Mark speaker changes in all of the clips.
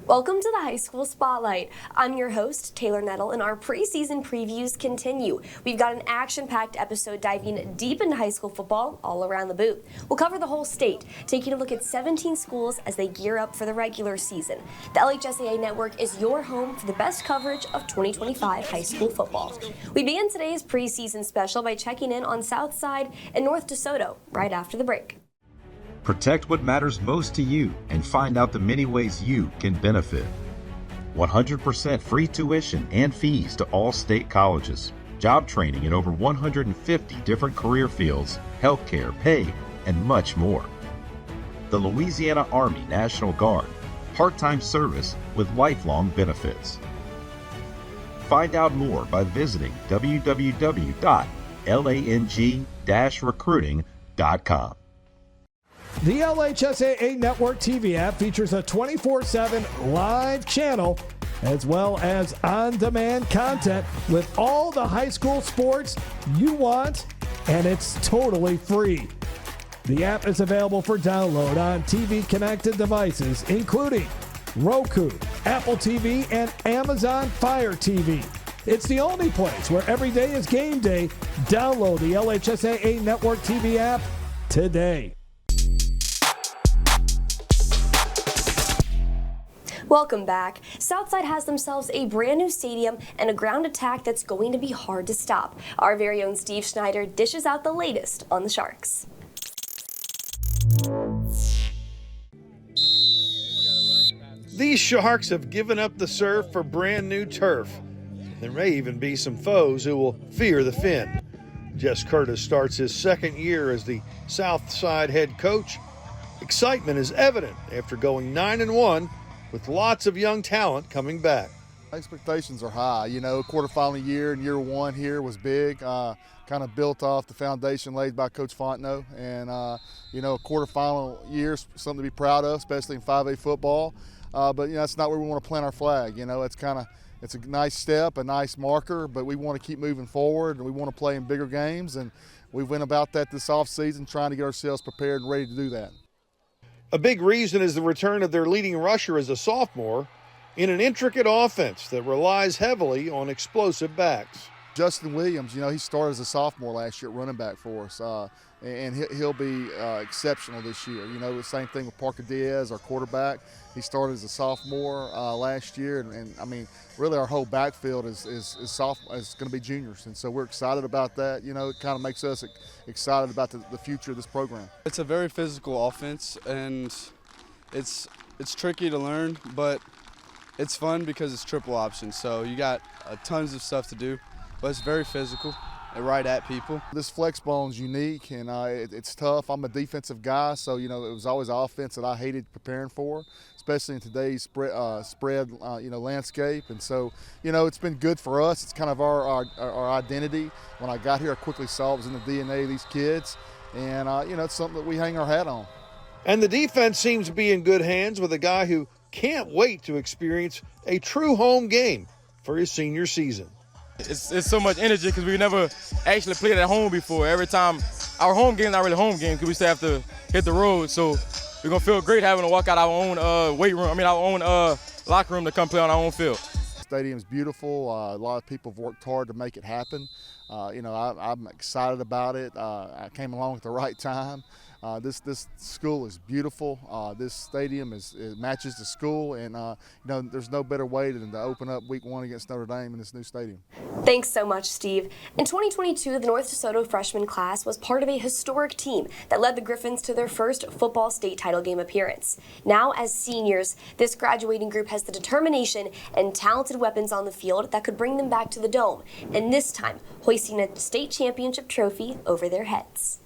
Speaker 1: Welcome to the High School Spotlight. I'm your host, Taylor Nettle, and our preseason previews continue. We've got an action-packed episode diving deep into high school football all around the boot. We'll cover the whole state, taking a look at 17 schools as they gear up for the regular season. The LHSAA Network is your home for the best coverage of 2025 high school football. We begin today's preseason special by checking in on Southside and North DeSoto right after the break.
Speaker 2: Protect what matters most to you and find out the many ways you can benefit. 100% free tuition and fees to all state colleges. Job training in over 150 different career fields, healthcare, pay, and much more. The Louisiana Army National Guard. Part-time service with lifelong benefits. Find out more by visiting www.lang-recruiting.com.
Speaker 3: The LHSAA Network TV app features a 24/7 live channel as well as on-demand content with all the high school sports you want, and it's totally free. The app is available for download on TV-connected devices, including Roku, Apple TV, and Amazon Fire TV. It's the only place where every day is game day. Download the LHSAA Network TV app today.
Speaker 1: Welcome back. Southside has themselves a brand new stadium and a ground attack that's going to be hard to stop. Our very own Steve Schneider dishes out the latest on the Sharks.
Speaker 4: These Sharks have given up the surf for brand new turf. There may even be some foes who will fear the Fin. Jess Curtis starts his second year as the Southside head coach. Excitement is evident after going 9-1 with lots of young talent coming back.
Speaker 5: Expectations are high. You know, quarterfinal year and year one here was big. Kind of built off the foundation laid by Coach Fontenot. And, you know, a quarterfinal year is something to be proud of, especially in 5A football. But, you know, that's not where we want to plant our flag. You know, it's a nice step, a nice marker, but we want to keep moving forward and we want to play in bigger games. And we went about that this offseason, trying to get ourselves prepared and ready to do that.
Speaker 4: A big reason is the return of their leading rusher as a sophomore in an intricate offense that relies heavily on explosive backs.
Speaker 5: Justin Williams, you know, he started as a sophomore last year at running back for us, and he'll be exceptional this year. You know, the same thing with Parker Diaz, our quarterback. He started as a sophomore last year, and I mean, really our whole backfield is going to be juniors, and so we're excited about that. You know, it kind of makes us excited about the future of this program.
Speaker 6: It's a very physical offense, and it's tricky to learn, but it's fun because it's triple option. So you got tons of stuff to do, but it's very physical and right at people. This flex bone is unique, and it's tough. I'm a defensive guy, so you know it was always an offense that I hated preparing for, especially in today's spread landscape. And so you know it's been good for us. It's kind of our identity. When I got here, I quickly saw it was in the DNA of these kids, and you know it's something that we hang our hat on.
Speaker 4: And the defense seems to be in good hands with a guy who can't wait to experience a true home game for his senior season.
Speaker 7: It's so much energy because we never actually played at home before. Every time, our home game's not really home game because we still have to hit the road. So we're going to feel great having to walk out our own our own locker room to come play on our own field.
Speaker 5: The stadium's beautiful. A lot of people have worked hard to make it happen. You know, I'm excited about it. I came along at the right time. This school is beautiful. This stadium it matches the school, and you know there's no better way than to open up week one against Notre Dame in this new stadium.
Speaker 1: Thanks so much, Steve. In 2022, the North DeSoto freshman class was part of a historic team that led the Griffins to their first football state title game appearance. Now, as seniors, this graduating group has the determination and talented weapons on the field that could bring them back to the Dome, and this time hoisting a state championship trophy over their heads.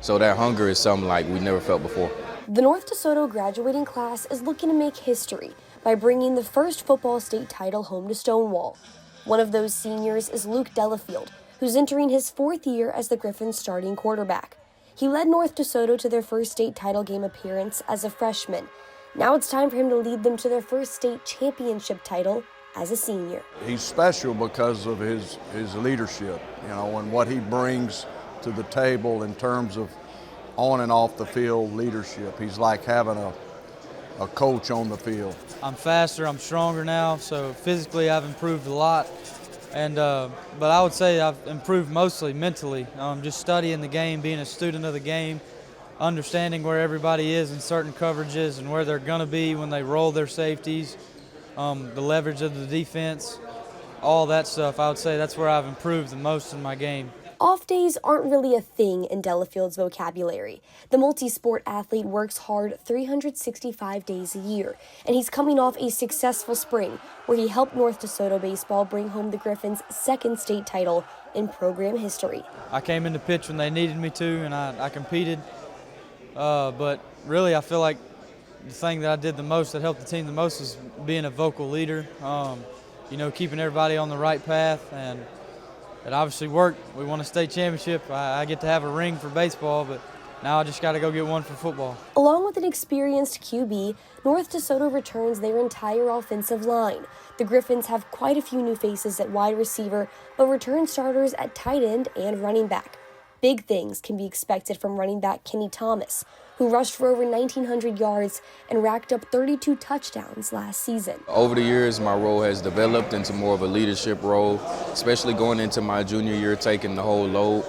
Speaker 8: So that hunger is something like we never felt before.
Speaker 1: The North DeSoto graduating class is looking to make history by bringing the first football state title home to Stonewall. One of those seniors is Luke Delafield, who's entering his fourth year as the Griffins' starting quarterback. He led North DeSoto to their first state title game appearance as a freshman. Now it's time for him to lead them to their first state championship title as a senior.
Speaker 9: He's special because of his leadership, you know, and what he brings to the table in terms of on and off the field leadership. He's like having a coach on the field.
Speaker 10: I'm faster, I'm stronger now, so physically I've improved a lot. And but I would say I've improved mostly mentally, just studying the game, being a student of the game, understanding where everybody is in certain coverages and where they're going to be when they roll their safeties, the leverage of the defense, all that stuff. I would say that's where I've improved the most in my game.
Speaker 1: Off days aren't really a thing in Delafield's vocabulary. The multi-sport athlete works hard 365 days a year, and he's coming off a successful spring where he helped North DeSoto baseball bring home the Griffins' second state title in program history.
Speaker 10: I came in to pitch when they needed me to, and I competed, but really I feel like the thing that I did the most that helped the team the most is being a vocal leader, keeping everybody on the right path, and it obviously worked. We won a state championship. I get to have a ring for baseball, but now I just got to go get one for football.
Speaker 1: Along with an experienced QB, North DeSoto returns their entire offensive line. The Griffins have quite a few new faces at wide receiver, but return starters at tight end and running back. Big things can be expected from running back Kenny Thomas, who rushed for over 1,900 yards and racked up 32 touchdowns last season.
Speaker 8: Over the years, my role has developed into more of a leadership role, especially going into my junior year, taking the whole load.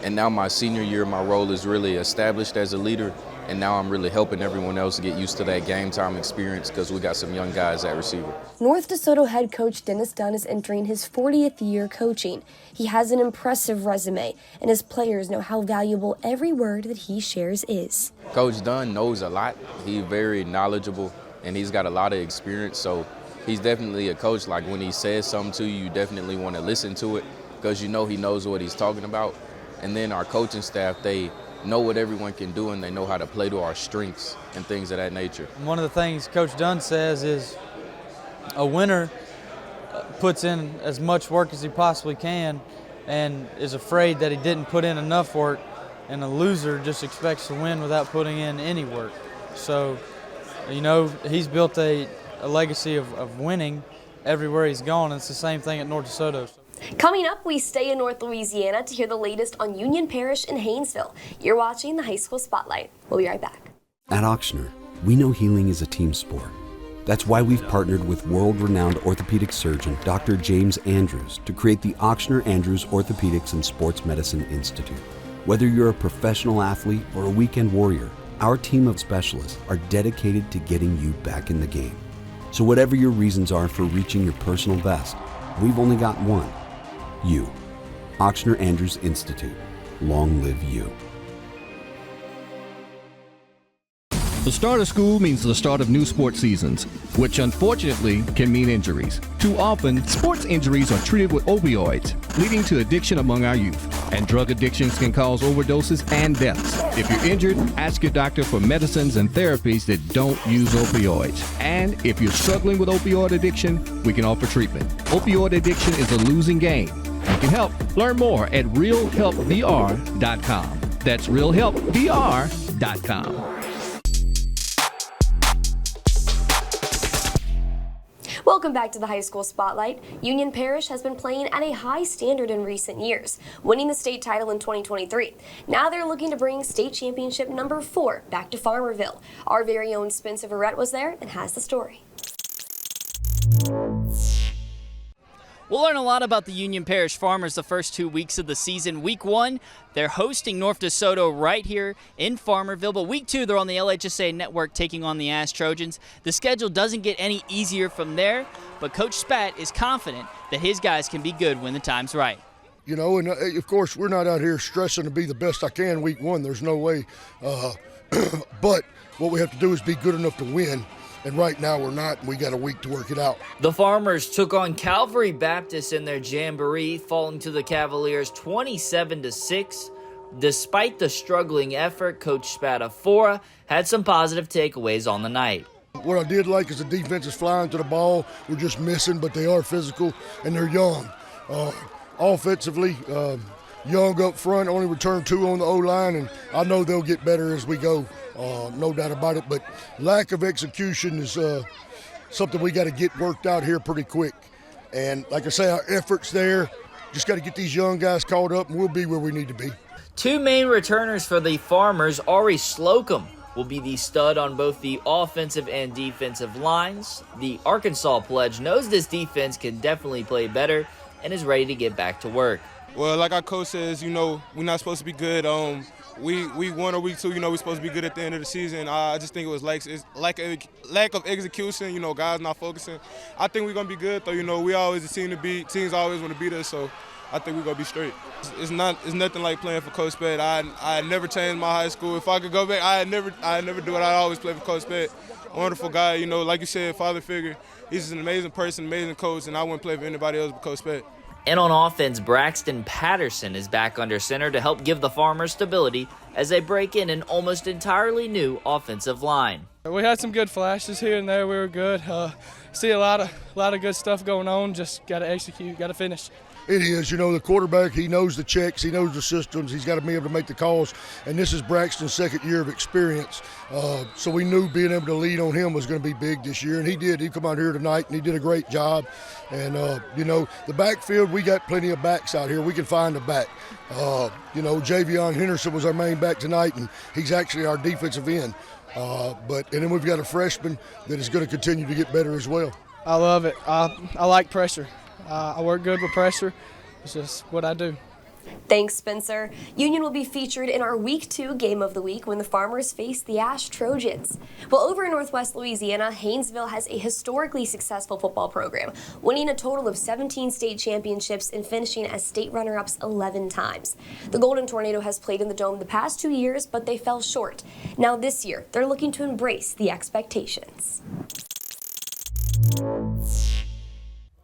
Speaker 8: And now my senior year, my role is really established as a leader, and now I'm really helping everyone else get used to that game time experience because we got some young guys at receiver.
Speaker 1: North DeSoto head coach Dennis Dunn is entering his 40th year coaching. He has an impressive resume, and his players know how valuable every word that he shares is.
Speaker 8: Coach Dunn knows a lot. He's very knowledgeable, and he's got a lot of experience, so he's definitely a coach. Like when he says something to you, you definitely want to listen to it because you know he knows what he's talking about. And then our coaching staff, they know what everyone can do, and they know how to play to our strengths and things of that nature.
Speaker 10: One of the things Coach Dunn says is a winner puts in as much work as he possibly can and is afraid that he didn't put in enough work, and a loser just expects to win without putting in any work. So, he's built a legacy of winning everywhere he's gone, and it's the same thing at North DeSoto.
Speaker 1: Coming up, we stay in North Louisiana to hear the latest on Union Parish in Haynesville. You're watching the High School Spotlight. We'll be right back.
Speaker 11: At Ochsner, we know healing is a team sport. That's why we've partnered with world-renowned orthopedic surgeon Dr. James Andrews to create the Ochsner Andrews Orthopedics and Sports Medicine Institute. Whether you're a professional athlete or a weekend warrior, our team of specialists are dedicated to getting you back in the game. So whatever your reasons are for reaching your personal best, we've only got one. You. Ochsner Andrews Institute. Long live you.
Speaker 12: The start of school means the start of new sports seasons, which unfortunately can mean injuries. Too often, sports injuries are treated with opioids, leading to addiction among our youth. And drug addictions can cause overdoses and deaths. If you're injured, ask your doctor for medicines and therapies that don't use opioids. And if you're struggling with opioid addiction, we can offer treatment. Opioid addiction is a losing game. You can help. Learn more at realhelpvr.com. That's realhelpvr.com.
Speaker 1: Welcome back to the High School Spotlight. Union Parish has been playing at a high standard in recent years, winning the state title in 2023. Now they're looking to bring state championship number 4 back to Farmerville. Our very own Spencer Verrett was there and has the story.
Speaker 13: We'll learn a lot about the Union Parish Farmers the first 2 weeks of the season. Week 1, they're hosting North DeSoto right here in Farmerville. But week 2, they're on the LHSAA network taking on the Ash Trojans. The schedule doesn't get any easier from there, but Coach Spat is confident that his guys can be good when the time's right.
Speaker 14: And of course, we're not out here stressing to be the best I can week 1. There's no way. But what we have to do is be good enough to win. And right now we're not, and we got a week to work it out.
Speaker 15: The Farmers took on Calvary Baptist in their jamboree, falling to the Cavaliers 27-6. Despite the struggling effort, Coach Spadafora had some positive takeaways on the night.
Speaker 14: What I did like is the defense is flying to the ball. We're just missing, but they are physical, and they're young. Offensively, young up front, only returned 2 on the O-line, and I know they'll get better as we go. No doubt about it, but lack of execution is something we got to get worked out here pretty quick. And like I say, our effort's there. Just got to get these young guys caught up, and we'll be where we need to be.
Speaker 15: 2 main returners for the Farmers, Ari Slocum, will be the stud on both the offensive and defensive lines. The Arkansas pledge knows this defense can definitely play better and is ready to get back to work.
Speaker 16: Well, like our coach says, we're not supposed to be good. Week 1 or week 2, we're supposed to be good at the end of the season. I just think it was lack of execution. Guys not focusing. I think we're gonna be good though. We always a team to beat. Teams always want to beat us, so I think we're gonna be straight. It's nothing like playing for Coach Spett. I never changed my high school. If I could go back, I never do it. I always play for Coach Spett. Wonderful guy. Like you said, father figure. He's just an amazing person, amazing coach, and I wouldn't play for anybody else but Coach Spett.
Speaker 15: And on offense, Braxton Patterson is back under center to help give the Farmers stability as they break in an almost entirely new offensive line.
Speaker 17: We had some good flashes here and there. We were good. See a lot of good stuff going on. Just got to execute, got to finish.
Speaker 14: It is. The quarterback, he knows the checks, he knows the systems, he's got to be able to make the calls, and this is Braxton's second year of experience. So we knew being able to lead on him was going to be big this year, and he did. He come out here tonight, and he did a great job. And, the backfield, we got plenty of backs out here. We can find a back. Javion Henderson was our main back tonight, and he's actually our defensive end. And then we've got a freshman that is going to continue to get better as well.
Speaker 17: I love it. I like pressure. I work good with pressure. It's just what I do.
Speaker 1: Thanks, Spencer. Union will be featured in our Week 2 Game of the Week when the Farmers face the Ash Trojans. Well, over in Northwest Louisiana, Haynesville has a historically successful football program, winning a total of 17 state championships and finishing as state runner-ups 11 times. The Golden Tornado has played in the Dome the past 2 years, but they fell short. Now this year, they're looking to embrace the expectations.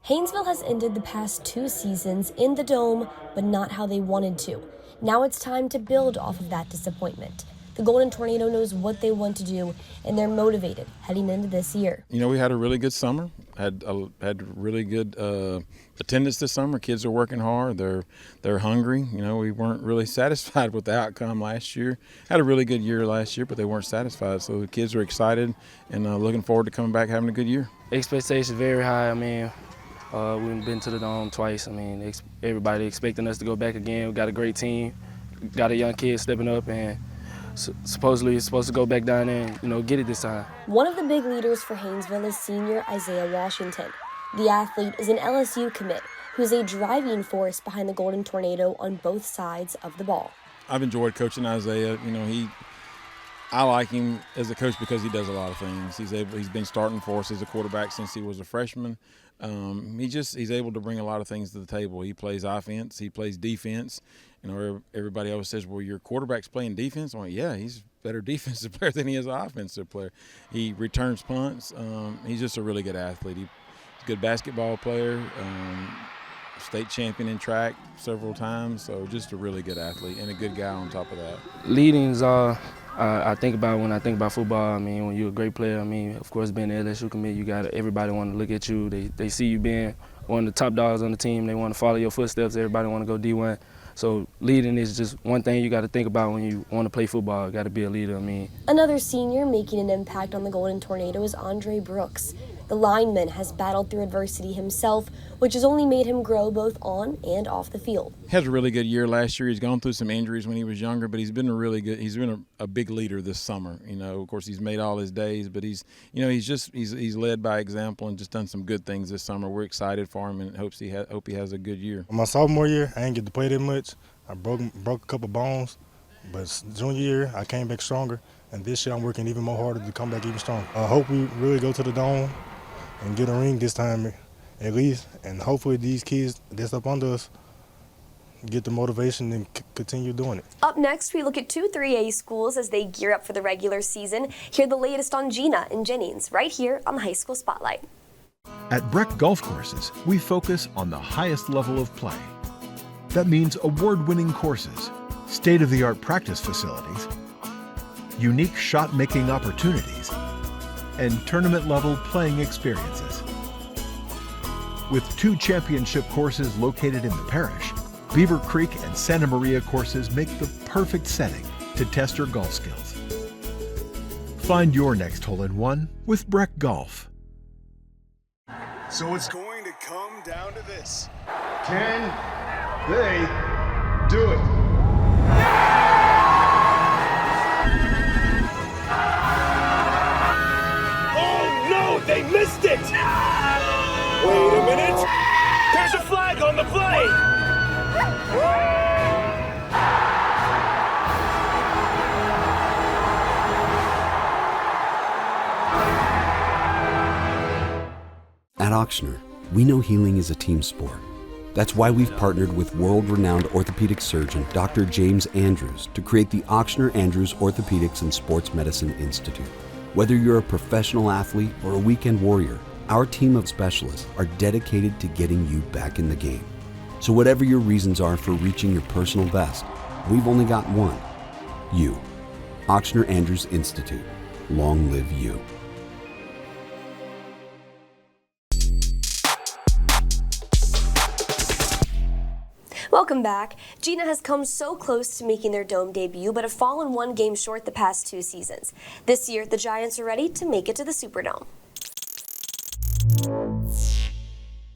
Speaker 1: Haynesville has ended the past 2 seasons in the Dome, but not how they wanted to. Now it's time to build off of that disappointment. The Golden Tornado knows what they want to do, and they're motivated heading into this year.
Speaker 18: We had a really good summer, had really good attendance this summer. Kids are working hard. They're hungry. We weren't really satisfied with the outcome last year. Had a really good year last year, but they weren't satisfied. So the kids are excited and looking forward to coming back having a good year.
Speaker 19: Expectations very high. We've been to the Dome twice. Everybody expecting us to go back again. We got a great team, got a young kid stepping up, and supposedly it's supposed to go back down there and get it this time.
Speaker 1: One of the big leaders for Haynesville is senior Isaiah Washington. The athlete is an LSU commit who's a driving force behind the Golden Tornado on both sides of the ball.
Speaker 18: I've enjoyed coaching Isaiah. I like him as a coach because he does a lot of things. He's been starting for us as a quarterback since he was a freshman. He's able to bring a lot of things to the table. He plays offense, he plays defense. Everybody always says, well, your quarterback's playing defense. I'm like, yeah, he's a better defensive player than he is an offensive player. He returns punts. He's just a really good athlete. He's a good basketball player, state champion in track several times. So just a really good athlete and a good guy on top of that.
Speaker 19: Leadings are I think about when I think about football. When you're a great player, of course, being the LSU commit, everybody want to look at you. They see you being one of the top dogs on the team. They want to follow your footsteps. Everybody want to go D1. So leading is just one thing you got to think about when you want to play football. Got to be a leader.
Speaker 1: Another senior making an impact on the Golden Tornado is Andre Brooks. The lineman has battled through adversity himself, which has only made him grow both on and off the field.
Speaker 18: Had a really good year last year. He's gone through some injuries when he was younger, but he's been a big leader this summer. Of course, he's made all his days, but he's led by example and just done some good things this summer. We're excited for him and hope he has a good year.
Speaker 20: My sophomore year, I didn't get to play that much. I broke a couple bones, but junior year, I came back stronger, and this year I'm working even more harder to come back even stronger. I hope we really go to the Dome and get a ring this time at least, and hopefully these kids that's up under us get the motivation and continue doing it.
Speaker 1: Up next, we look at 2 3A schools as they gear up for the regular season. Hear the latest on Gina and Jennings right here on the High School Spotlight.
Speaker 21: At Breck Golf Courses, we focus on the highest level of play. That means award-winning courses, state-of-the-art practice facilities, unique shot-making opportunities, and tournament-level playing experiences. With 2 championship courses located in the parish, Beaver Creek and Santa Maria courses make the perfect setting to test your golf skills. Find your next hole-in-one with Breck Golf.
Speaker 22: So it's going to come down to this. Can they do it?
Speaker 2: They missed it! Wait a minute! There's a flag on the play!
Speaker 11: At Ochsner, we know healing is a team sport. That's why we've partnered with world-renowned orthopedic surgeon Dr. James Andrews to create the Ochsner Andrews Orthopedics and Sports Medicine Institute. Whether you're a professional athlete or a weekend warrior, our team of specialists are dedicated to getting you back in the game. So whatever your reasons are for reaching your personal best, we've only got one: you. Ochsner Andrews Institute. Long live you.
Speaker 1: Welcome back. Gina has come so close to making their Dome debut, but have fallen one game short the past 2 seasons. This year, the Giants are ready to make it to the Superdome.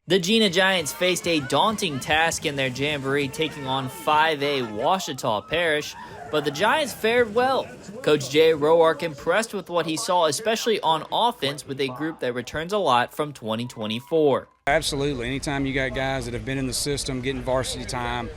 Speaker 15: The Gina Giants faced a daunting task in their jamboree, taking on 5A Ouachita Parish, but the Giants fared well. Coach Jay Roark impressed with what he saw, especially on offense with a group that returns a lot from 2024.
Speaker 3: Absolutely. Anytime you got guys that have been in the system, getting varsity time,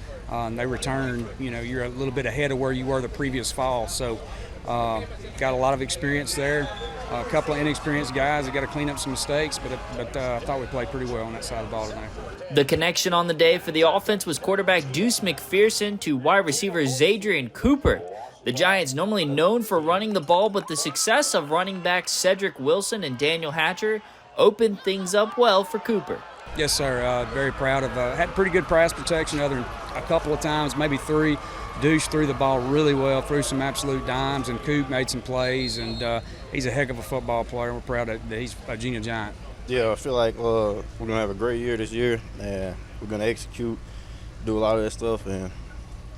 Speaker 3: they return, you're a little bit ahead of where you were the previous fall. So got a lot of experience there. A couple of inexperienced guys that got to clean up some mistakes, but I thought we played pretty well on that side of the ball tonight.
Speaker 15: The connection on the day for the offense was quarterback Deuce McPherson to wide receiver Zadrian Cooper. The Giants, normally known for running the ball, but the success of running backs Cedric Wilson and Daniel Hatcher opened things up well for Cooper.
Speaker 3: Yes, sir. Very proud of. Had pretty good pass protection. Other than a couple of times, maybe 3. Deuce threw the ball really well, threw some absolute dimes, and Coop made some plays. And he's a heck of a football player. We're proud that he's a Gina Giant.
Speaker 23: Yeah, I feel like we're gonna have a great year this year, and we're gonna execute, do a lot of that stuff, and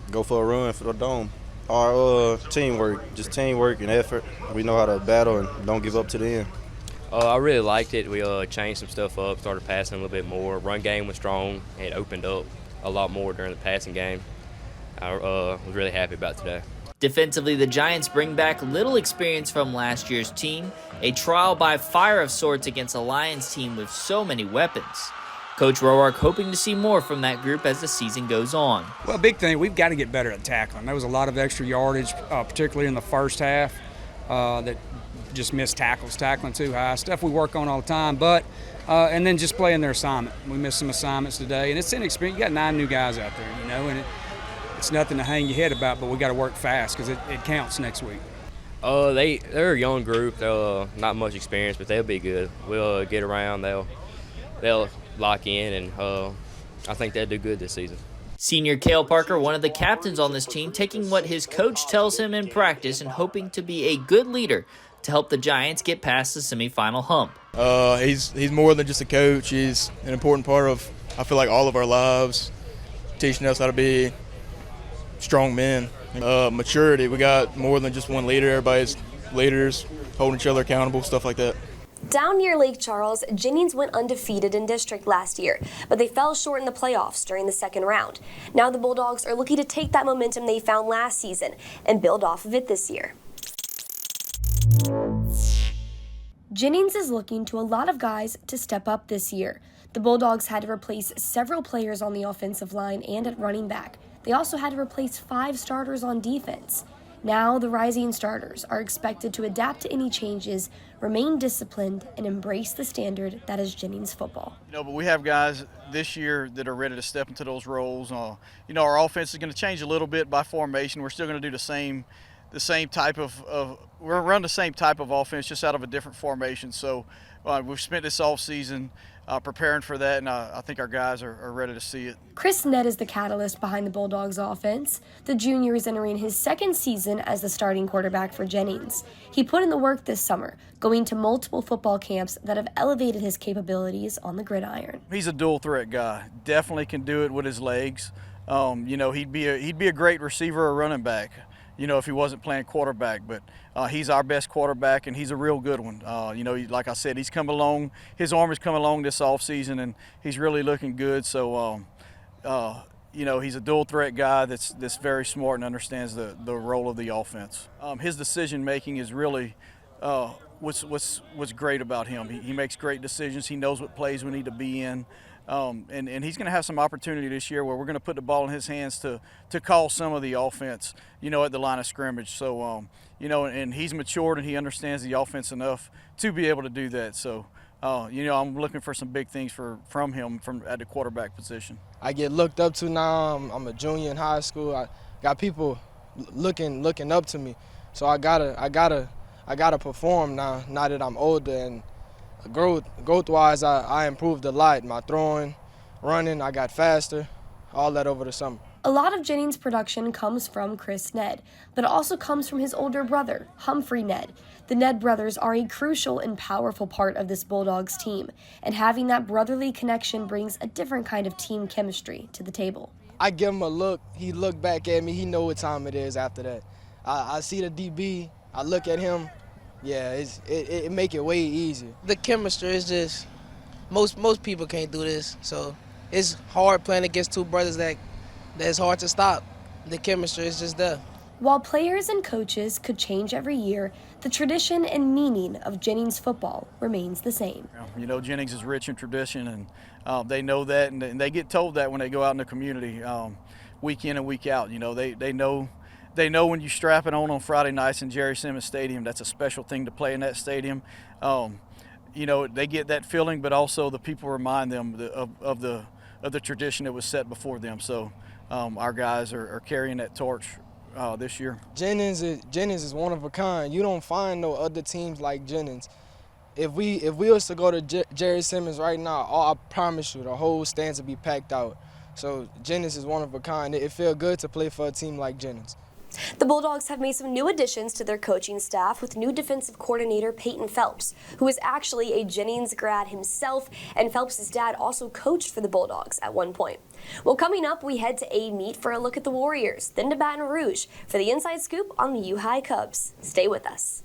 Speaker 23: go for a run for the Dome. Our teamwork, just teamwork and effort. We know how to battle and don't give up to the end.
Speaker 24: I really liked it. We changed some stuff up, started passing a little bit more. Run game was strong. It opened up a lot more during the passing game. I was really happy about today.
Speaker 15: Defensively, the Giants bring back little experience from last year's team, a trial by fire of sorts against a Lions team with so many weapons. Coach Roark hoping to see more from that group as the season goes on.
Speaker 3: Well, big thing, we've got to get better at tackling. There was a lot of extra yardage, particularly in the first half, that just missed tackles, tackling too high, stuff we work on all the time, but and then just playing their assignment. We missed some assignments today, and it's inexperienced. You got 9 new guys out there, and it's nothing to hang your head about, but we got to work fast because it counts next week.
Speaker 24: They're a young group. They'll not much experience, but they'll be good. We'll get around. They'll lock in, and I think they'll do good this season.
Speaker 15: Senior Cale Parker, one of the captains on this team, taking what his coach tells him in practice and hoping to be a good leader to help the Giants get past the semifinal hump.
Speaker 25: He's more than just a coach. He's an important part of, I feel like, all of our lives, teaching us how to be strong men. Maturity, we got more than just one leader. Everybody's leaders, holding each other accountable, stuff like that.
Speaker 1: Down near Lake Charles, Jennings went undefeated in district last year, but they fell short in the playoffs during the second round. Now the Bulldogs are looking to take that momentum they found last season and build off of it this year. Jennings is looking to a lot of guys to step up this year. The Bulldogs had to replace several players on the offensive line and at running back. They also had to replace 5 starters on defense. Now the rising starters are expected to adapt to any changes, remain disciplined, and embrace the standard that is Jennings football.
Speaker 26: But we have guys this year that are ready to step into those roles. Our offense is going to change a little bit by formation. We're still going to do the same type of we're run the same type of offense, just out of a different formation. So we've spent this off season preparing for that, and I think our guys are ready to see it.
Speaker 1: Chris Nett is the catalyst behind the Bulldogs offense. The junior is entering his second season as the starting quarterback for Jennings. He put in the work this summer, going to multiple football camps that have elevated his capabilities on the gridiron.
Speaker 26: He's a dual threat guy. Definitely can do it with his legs. He'd be a great receiver or running back, if he wasn't playing quarterback. But he's our best quarterback, and he's a real good one. Like I said, he's come along. His arm has come along this offseason, and he's really looking good. So, he's a dual threat guy that's very smart and understands the role of the offense. His decision making is really what's great about him. He makes great decisions. He knows what plays we need to be in. And he's going to have some opportunity this year where we're going to put the ball in his hands to call some of the offense, at the line of scrimmage. So, and he's matured and he understands the offense enough to be able to do that. So, I'm looking for some big things from him at the quarterback position.
Speaker 4: I get looked up to now. I'm a junior in high school. I got people looking up to me. So I gotta perform now that I'm older, and growth-wise, I improved a lot. My throwing, running, I got faster, all that over the summer.
Speaker 1: A lot of Jennings' production comes from Chris Ned, but it also comes from his older brother, Humphrey Ned. The Ned brothers are a crucial and powerful part of this Bulldogs team, and having that brotherly connection brings a different kind of team chemistry to the table.
Speaker 4: I give him a look, he look back at me, he know what time it is after that. I see the DB, I look at him, yeah, it make it way easier.
Speaker 5: The chemistry is just, most people can't do this, so it's hard playing against two brothers that's hard to stop. The chemistry is just there.
Speaker 1: While players and coaches could change every year, the tradition and meaning of Jennings football remains the same.
Speaker 26: Jennings is rich in tradition, and they know that, and they get told that when they go out in the community week in and week out. They know when you strap it on Friday nights in Jerry Simmons Stadium, that's a special thing to play in that stadium. They get that feeling, but also the people remind them of the tradition that was set before them. So our guys are carrying that torch this year.
Speaker 4: Jennings is one of a kind. You don't find no other teams like Jennings. If we was to go to Jerry Simmons right now, I promise you the whole stands would be packed out. So Jennings is one of a kind. It feels good to play for a team like Jennings.
Speaker 1: The Bulldogs have made some new additions to their coaching staff with new defensive coordinator Peyton Phelps, who is actually a Jennings grad himself, and Phelps' dad also coached for the Bulldogs at one point. Well, coming up, we head to A-Meet for a look at the Warriors, then to Baton Rouge for the inside scoop on the U-High Cubs. Stay with us.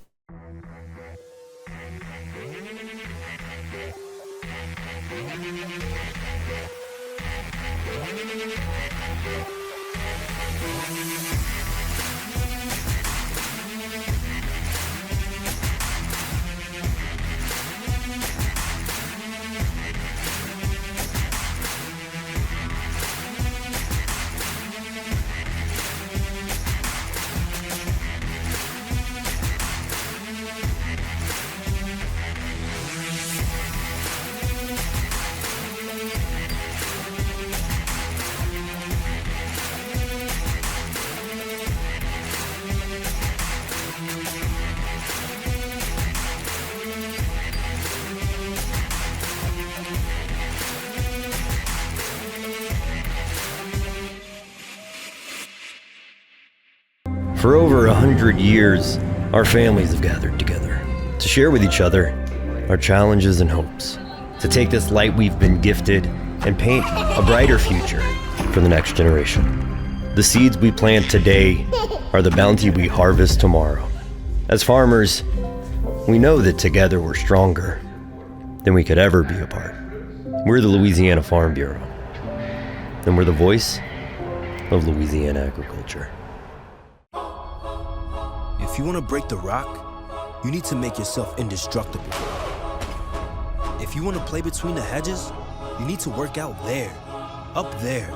Speaker 6: For over 100 years, our families have gathered together to share with each other our challenges and hopes, to take this light we've been gifted and paint a brighter future for the next generation. The seeds we plant today are the bounty we harvest tomorrow. As farmers, we know that together we're stronger than we could ever be apart. We're the Louisiana Farm Bureau, and we're the voice of Louisiana agriculture.
Speaker 7: If you want to break the rock, you need to make yourself indestructible. If you want to play between the hedges, you need to work out there, up there,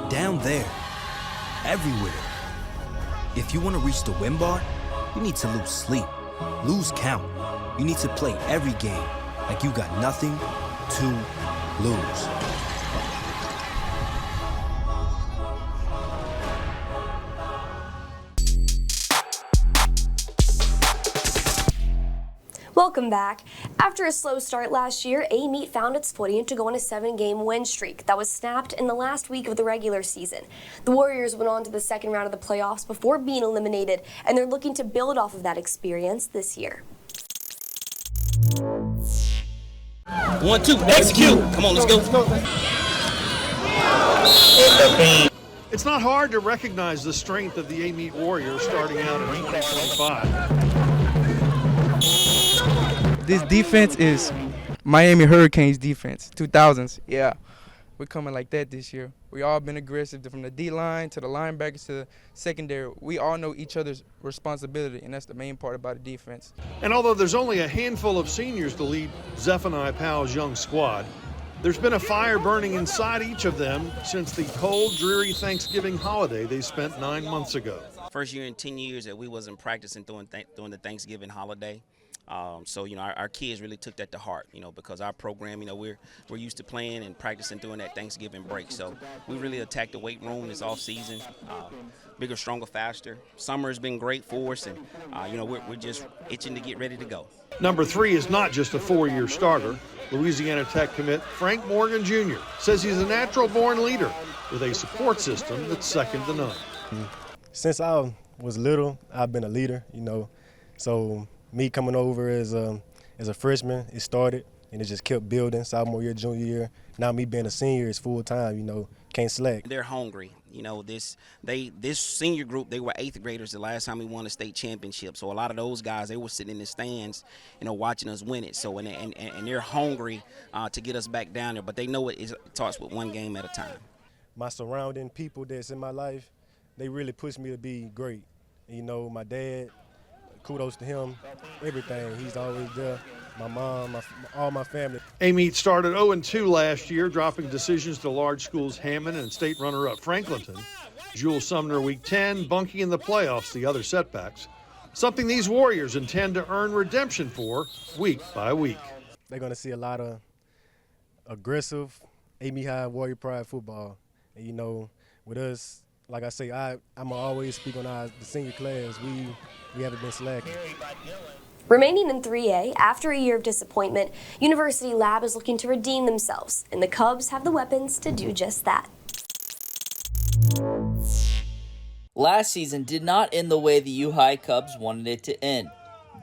Speaker 7: down there, everywhere. If you want to reach the win bar, you need to lose sleep, lose count. You need to play every game like you got nothing to lose.
Speaker 1: Welcome back. After a slow start last year, A-Meet found its footing to go on a 7-game win streak that was snapped in the last week of the regular season. The Warriors went on to the second round of the playoffs before being eliminated, and they're looking to build off of that experience this year.
Speaker 8: 1, 2, execute! Come on, let's go.
Speaker 9: It's not hard to recognize the strength of the A-Meet Warriors starting out in 2025.
Speaker 27: This defense is Miami Hurricanes defense, 2000s. Yeah, we're coming like that this year.
Speaker 10: We all been aggressive from the D-line to the linebackers to the secondary. We all know each other's responsibility, and that's the main part about the defense.
Speaker 9: And although there's only a handful of seniors to lead Zephaniah Powell's young squad, there's been a fire burning inside each of them since the cold, dreary Thanksgiving holiday they spent 9 months ago.
Speaker 12: First year in 10 years that we wasn't practicing during the Thanksgiving holiday. So, our kids really took that to heart, because our program, we're used to playing and practicing during that Thanksgiving break. So we really attacked the weight room this off season, bigger, stronger, faster. Summer has been great for us, and, we're just itching to get ready to go.
Speaker 9: Number 3 is not just a 4-year starter. Louisiana Tech commit Frank Morgan Jr. says he's a natural-born leader with a support system that's second to none.
Speaker 13: Since I was little, I've been a leader, so me coming over as a freshman, it started, and it just kept building. Sophomore year, junior year. Now me being a senior is full time. Can't slack.
Speaker 12: They're hungry. This senior group, they were 8th graders the last time we won a state championship. So a lot of those guys, they were sitting in the stands, watching us win it. So and they're hungry to get us back down there. But they know it starts with one game at a time.
Speaker 13: My surrounding people that's in my life, they really push me to be great. My dad. Kudos to him, everything. He's always there. My mom, all my family.
Speaker 9: Amite started 0-2 last year, dropping decisions to large schools Hammond and state runner-up Franklinton. Jules Sumner Week 10, bunking in the playoffs, the other setbacks. Something these Warriors intend to earn redemption for week by week.
Speaker 13: They're going to see a lot of aggressive, Amite High Warrior Pride football. And, with us, like I say, I'm always speak on the senior class. We haven't been slacking.
Speaker 1: Remaining in 3A, after a year of disappointment, University Lab is looking to redeem themselves, and the Cubs have the weapons to do just that.
Speaker 15: Last season did not end the way the U-High Cubs wanted it to end.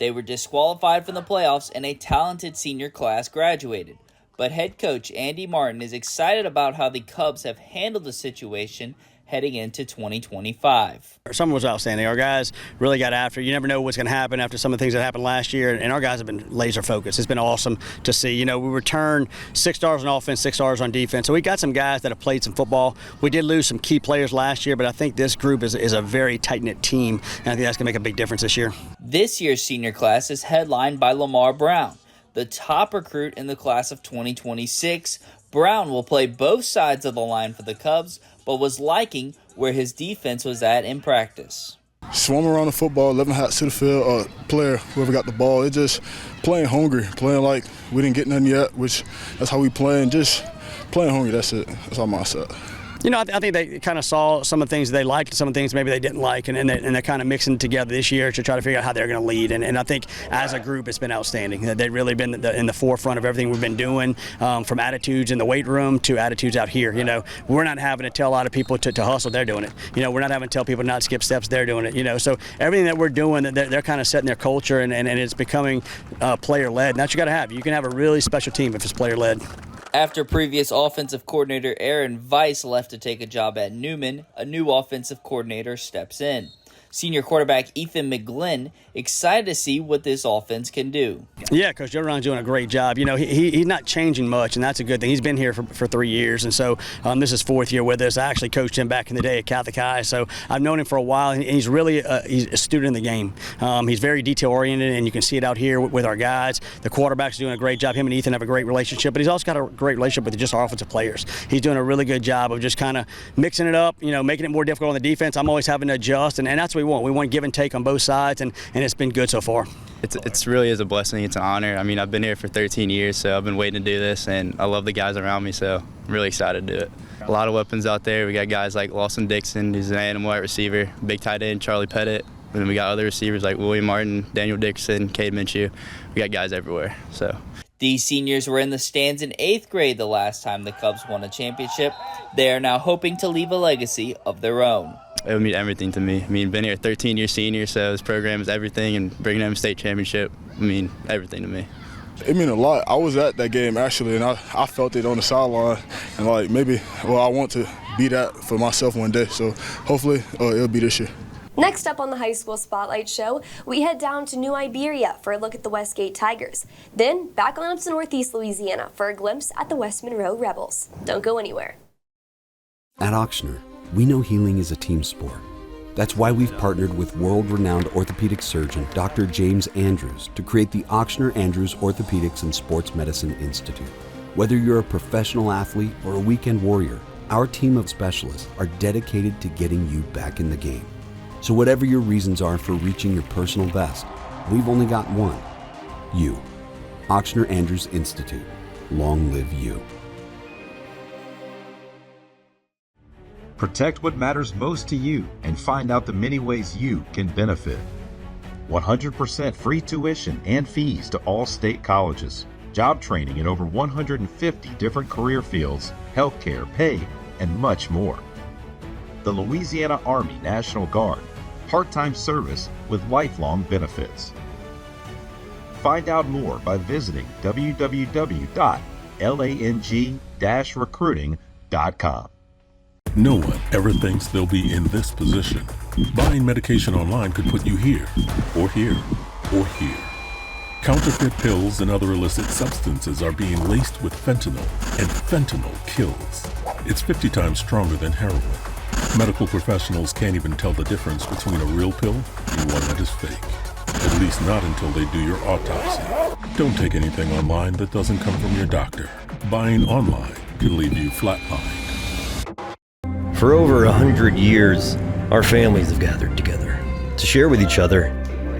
Speaker 15: They were disqualified from the playoffs and a talented senior class graduated. But head coach Andy Martin is excited about how the Cubs have handled the situation heading into 2025.
Speaker 14: Summer was outstanding. Our guys really got after it. You never know what's going to happen after some of the things that happened last year, and our guys have been laser focused. It's been awesome to see. We returned 6 stars on offense, 6 stars on defense. So we got some guys that have played some football. We did lose some key players last year, but I think this group is a very tight-knit team, and I think that's going to make a big difference this year.
Speaker 15: This year's senior class is headlined by Lamar Brown, the top recruit in the class of 2026. Brown will play both sides of the line for the Cubs, but was liking where his defense was at in practice.
Speaker 16: Swarm around the football, 11 hats to the field, player, whoever got the ball. It's just playing hungry, playing like we didn't get nothing yet, which that's how we play, and just playing hungry, that's it. That's our mindset.
Speaker 14: I think they kind of saw some of the things they liked, some of the things maybe they didn't like, and they're kind of mixing together this year to try to figure out how they're going to lead. And I think as a group, it's been outstanding. They've really been in the forefront of everything we've been doing, from attitudes in the weight room to attitudes out here. We're not having to tell a lot of people to hustle. They're doing it. We're not having to tell people not to skip steps. They're doing it. So everything that we're doing, they're kind of setting their culture, and it's becoming player-led. And that's what you got to have. You can have a really special team if it's player-led.
Speaker 15: After previous offensive coordinator Aaron Weiss left to take a job at Newman, a new offensive coordinator steps in. Senior quarterback Ethan McGlynn excited to see what this offense can do.
Speaker 14: Yeah, Coach Joe Ron's doing a great job. He's not changing much, and that's a good thing. He's been here for 3 years, and so this is 4th year with us. I actually coached him back in the day at Catholic High, so I've known him for a while, and he's really he's a student in the game. He's very detail-oriented, and you can see it out here with our guys. The quarterback's doing a great job. Him and Ethan have a great relationship, but he's also got a great relationship with just our offensive players. He's doing a really good job of just kind of mixing it up, making it more difficult on the defense. I'm always having to adjust, and that's what we want. We want give and take on both sides, and it's been good so far.
Speaker 17: It's really is a blessing. It's an honor. I mean, I've been here for 13 years, so I've been waiting to do this, and I love the guys around me, so I'm really excited to do it. A lot of weapons out there. We got guys like Lawson Dixon, who's an animal wide receiver, big tight end Charlie Pettit, and then we got other receivers like William Martin, Daniel Dixon, Cade Minshew. We got guys everywhere. So
Speaker 15: these seniors were in the stands in 8th grade the last time the Cubs won a championship. They are now hoping to leave a legacy of their own.
Speaker 17: It would mean everything to me. I mean, been here 13-year senior, so this program is everything, and bringing them a state championship, everything to me.
Speaker 16: It mean a lot. I was at that game, actually, and I felt it on the sideline, and I want to be that for myself one day, so hopefully it'll be this year.
Speaker 1: Next up on the High School Spotlight Show, we head down to New Iberia for a look at the Westgate Tigers. Then back on up to Northeast Louisiana for a glimpse at the West Monroe Rebels. Don't go anywhere.
Speaker 11: At Ochsner, we know healing is a team sport. That's why we've partnered with world-renowned orthopedic surgeon Dr. James Andrews to create the Ochsner Andrews Orthopedics and Sports Medicine Institute. Whether you're a professional athlete or a weekend warrior, our team of specialists are dedicated to getting you back in the game. So whatever your reasons are for reaching your personal best, we've only got one: you. Ochsner Andrews Institute. Long live you.
Speaker 2: Protect what matters most to you and find out the many ways you can benefit. 100% free tuition and fees to all state colleges. Job training in over 150 different career fields, healthcare, pay, and much more. The Louisiana Army National Guard. Part-time service with lifelong benefits. Find out more by visiting www.lang-recruiting.com.
Speaker 18: No one ever thinks they'll be in this position. Buying medication online could put you here, or here, or here. Counterfeit pills and other illicit substances are being laced with fentanyl, and fentanyl kills. It's 50 times stronger than heroin. Medical professionals can't even tell the difference between a real pill and one that is fake. At least not until they do your autopsy. Don't take anything online that doesn't come from your doctor. Buying online can leave you flatlined.
Speaker 6: For over 100 years, our families have gathered together to share with each other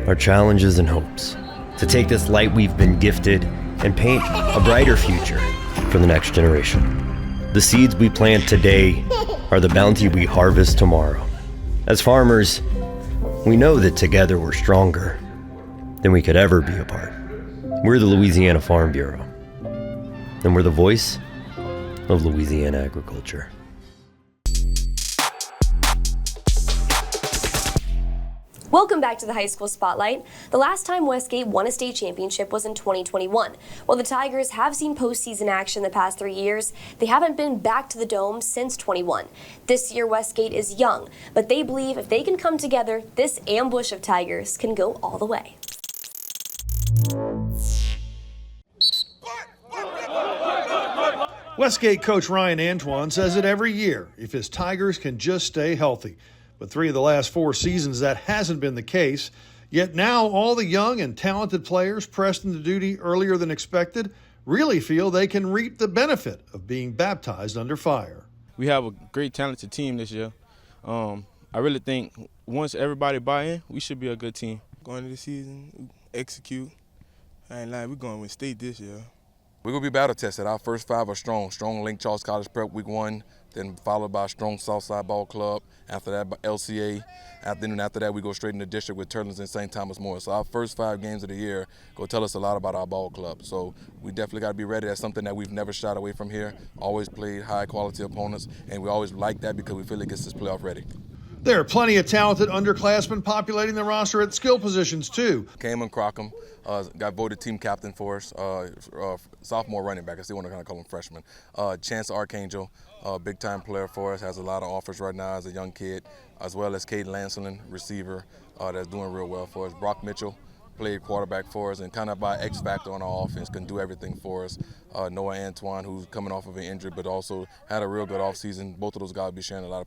Speaker 6: our challenges and hopes, to take this light we've been gifted and paint a brighter future for the next generation. The seeds we plant today are the bounty we harvest tomorrow. As farmers, we know that together we're stronger than we could ever be apart. We're the Louisiana Farm Bureau, and we're the voice of Louisiana agriculture.
Speaker 1: Welcome back to the High School Spotlight. The last time Westgate won a state championship was in 2021. While the Tigers have seen postseason action the past 3 years, they haven't been back to the Dome since 21. This year, Westgate is young, but they believe if they can come together, this ambush of Tigers can go all the way.
Speaker 9: Westgate coach Ryan Antoine says it every year if his Tigers can just stay healthy. But 3 of the last 4 seasons, that hasn't been the case. Yet now all the young and talented players pressed into duty earlier than expected really feel they can reap the benefit of being baptized under fire.
Speaker 19: We have a great talented team this year. I really think once everybody buy in, we should be a good team.
Speaker 20: Going into the season, execute. I ain't lying, we're going to win state this year.
Speaker 21: We're going to be battle tested. Our first 5 are strong. Strong Lake Charles College Prep week 1, then followed by strong Southside Ball Club. After that, by LCA. After that, we go straight into district with Turtles and St. Thomas More. So our first 5 games of the year go tell us a lot about our ball club. So we definitely got to be ready. That's something that we've never shied away from here. Always played high-quality opponents, and we always like that because we feel it gets us playoff ready.
Speaker 9: There are plenty of talented underclassmen populating the roster at skill positions, too.
Speaker 21: Kamen Crockham got voted team captain for us, sophomore running back. I still want to kind of call him freshman. Chance Archangel, big-time player for us, has a lot of offers right now as a young kid, as well as Cade Lancelin, receiver, that's doing real well for us. Brock Mitchell played quarterback for us and kind of by X factor on our offense, can do everything for us. Noah Antoine, who's coming off of an injury, but also had a real good offseason. Both of those guys will be sharing a lot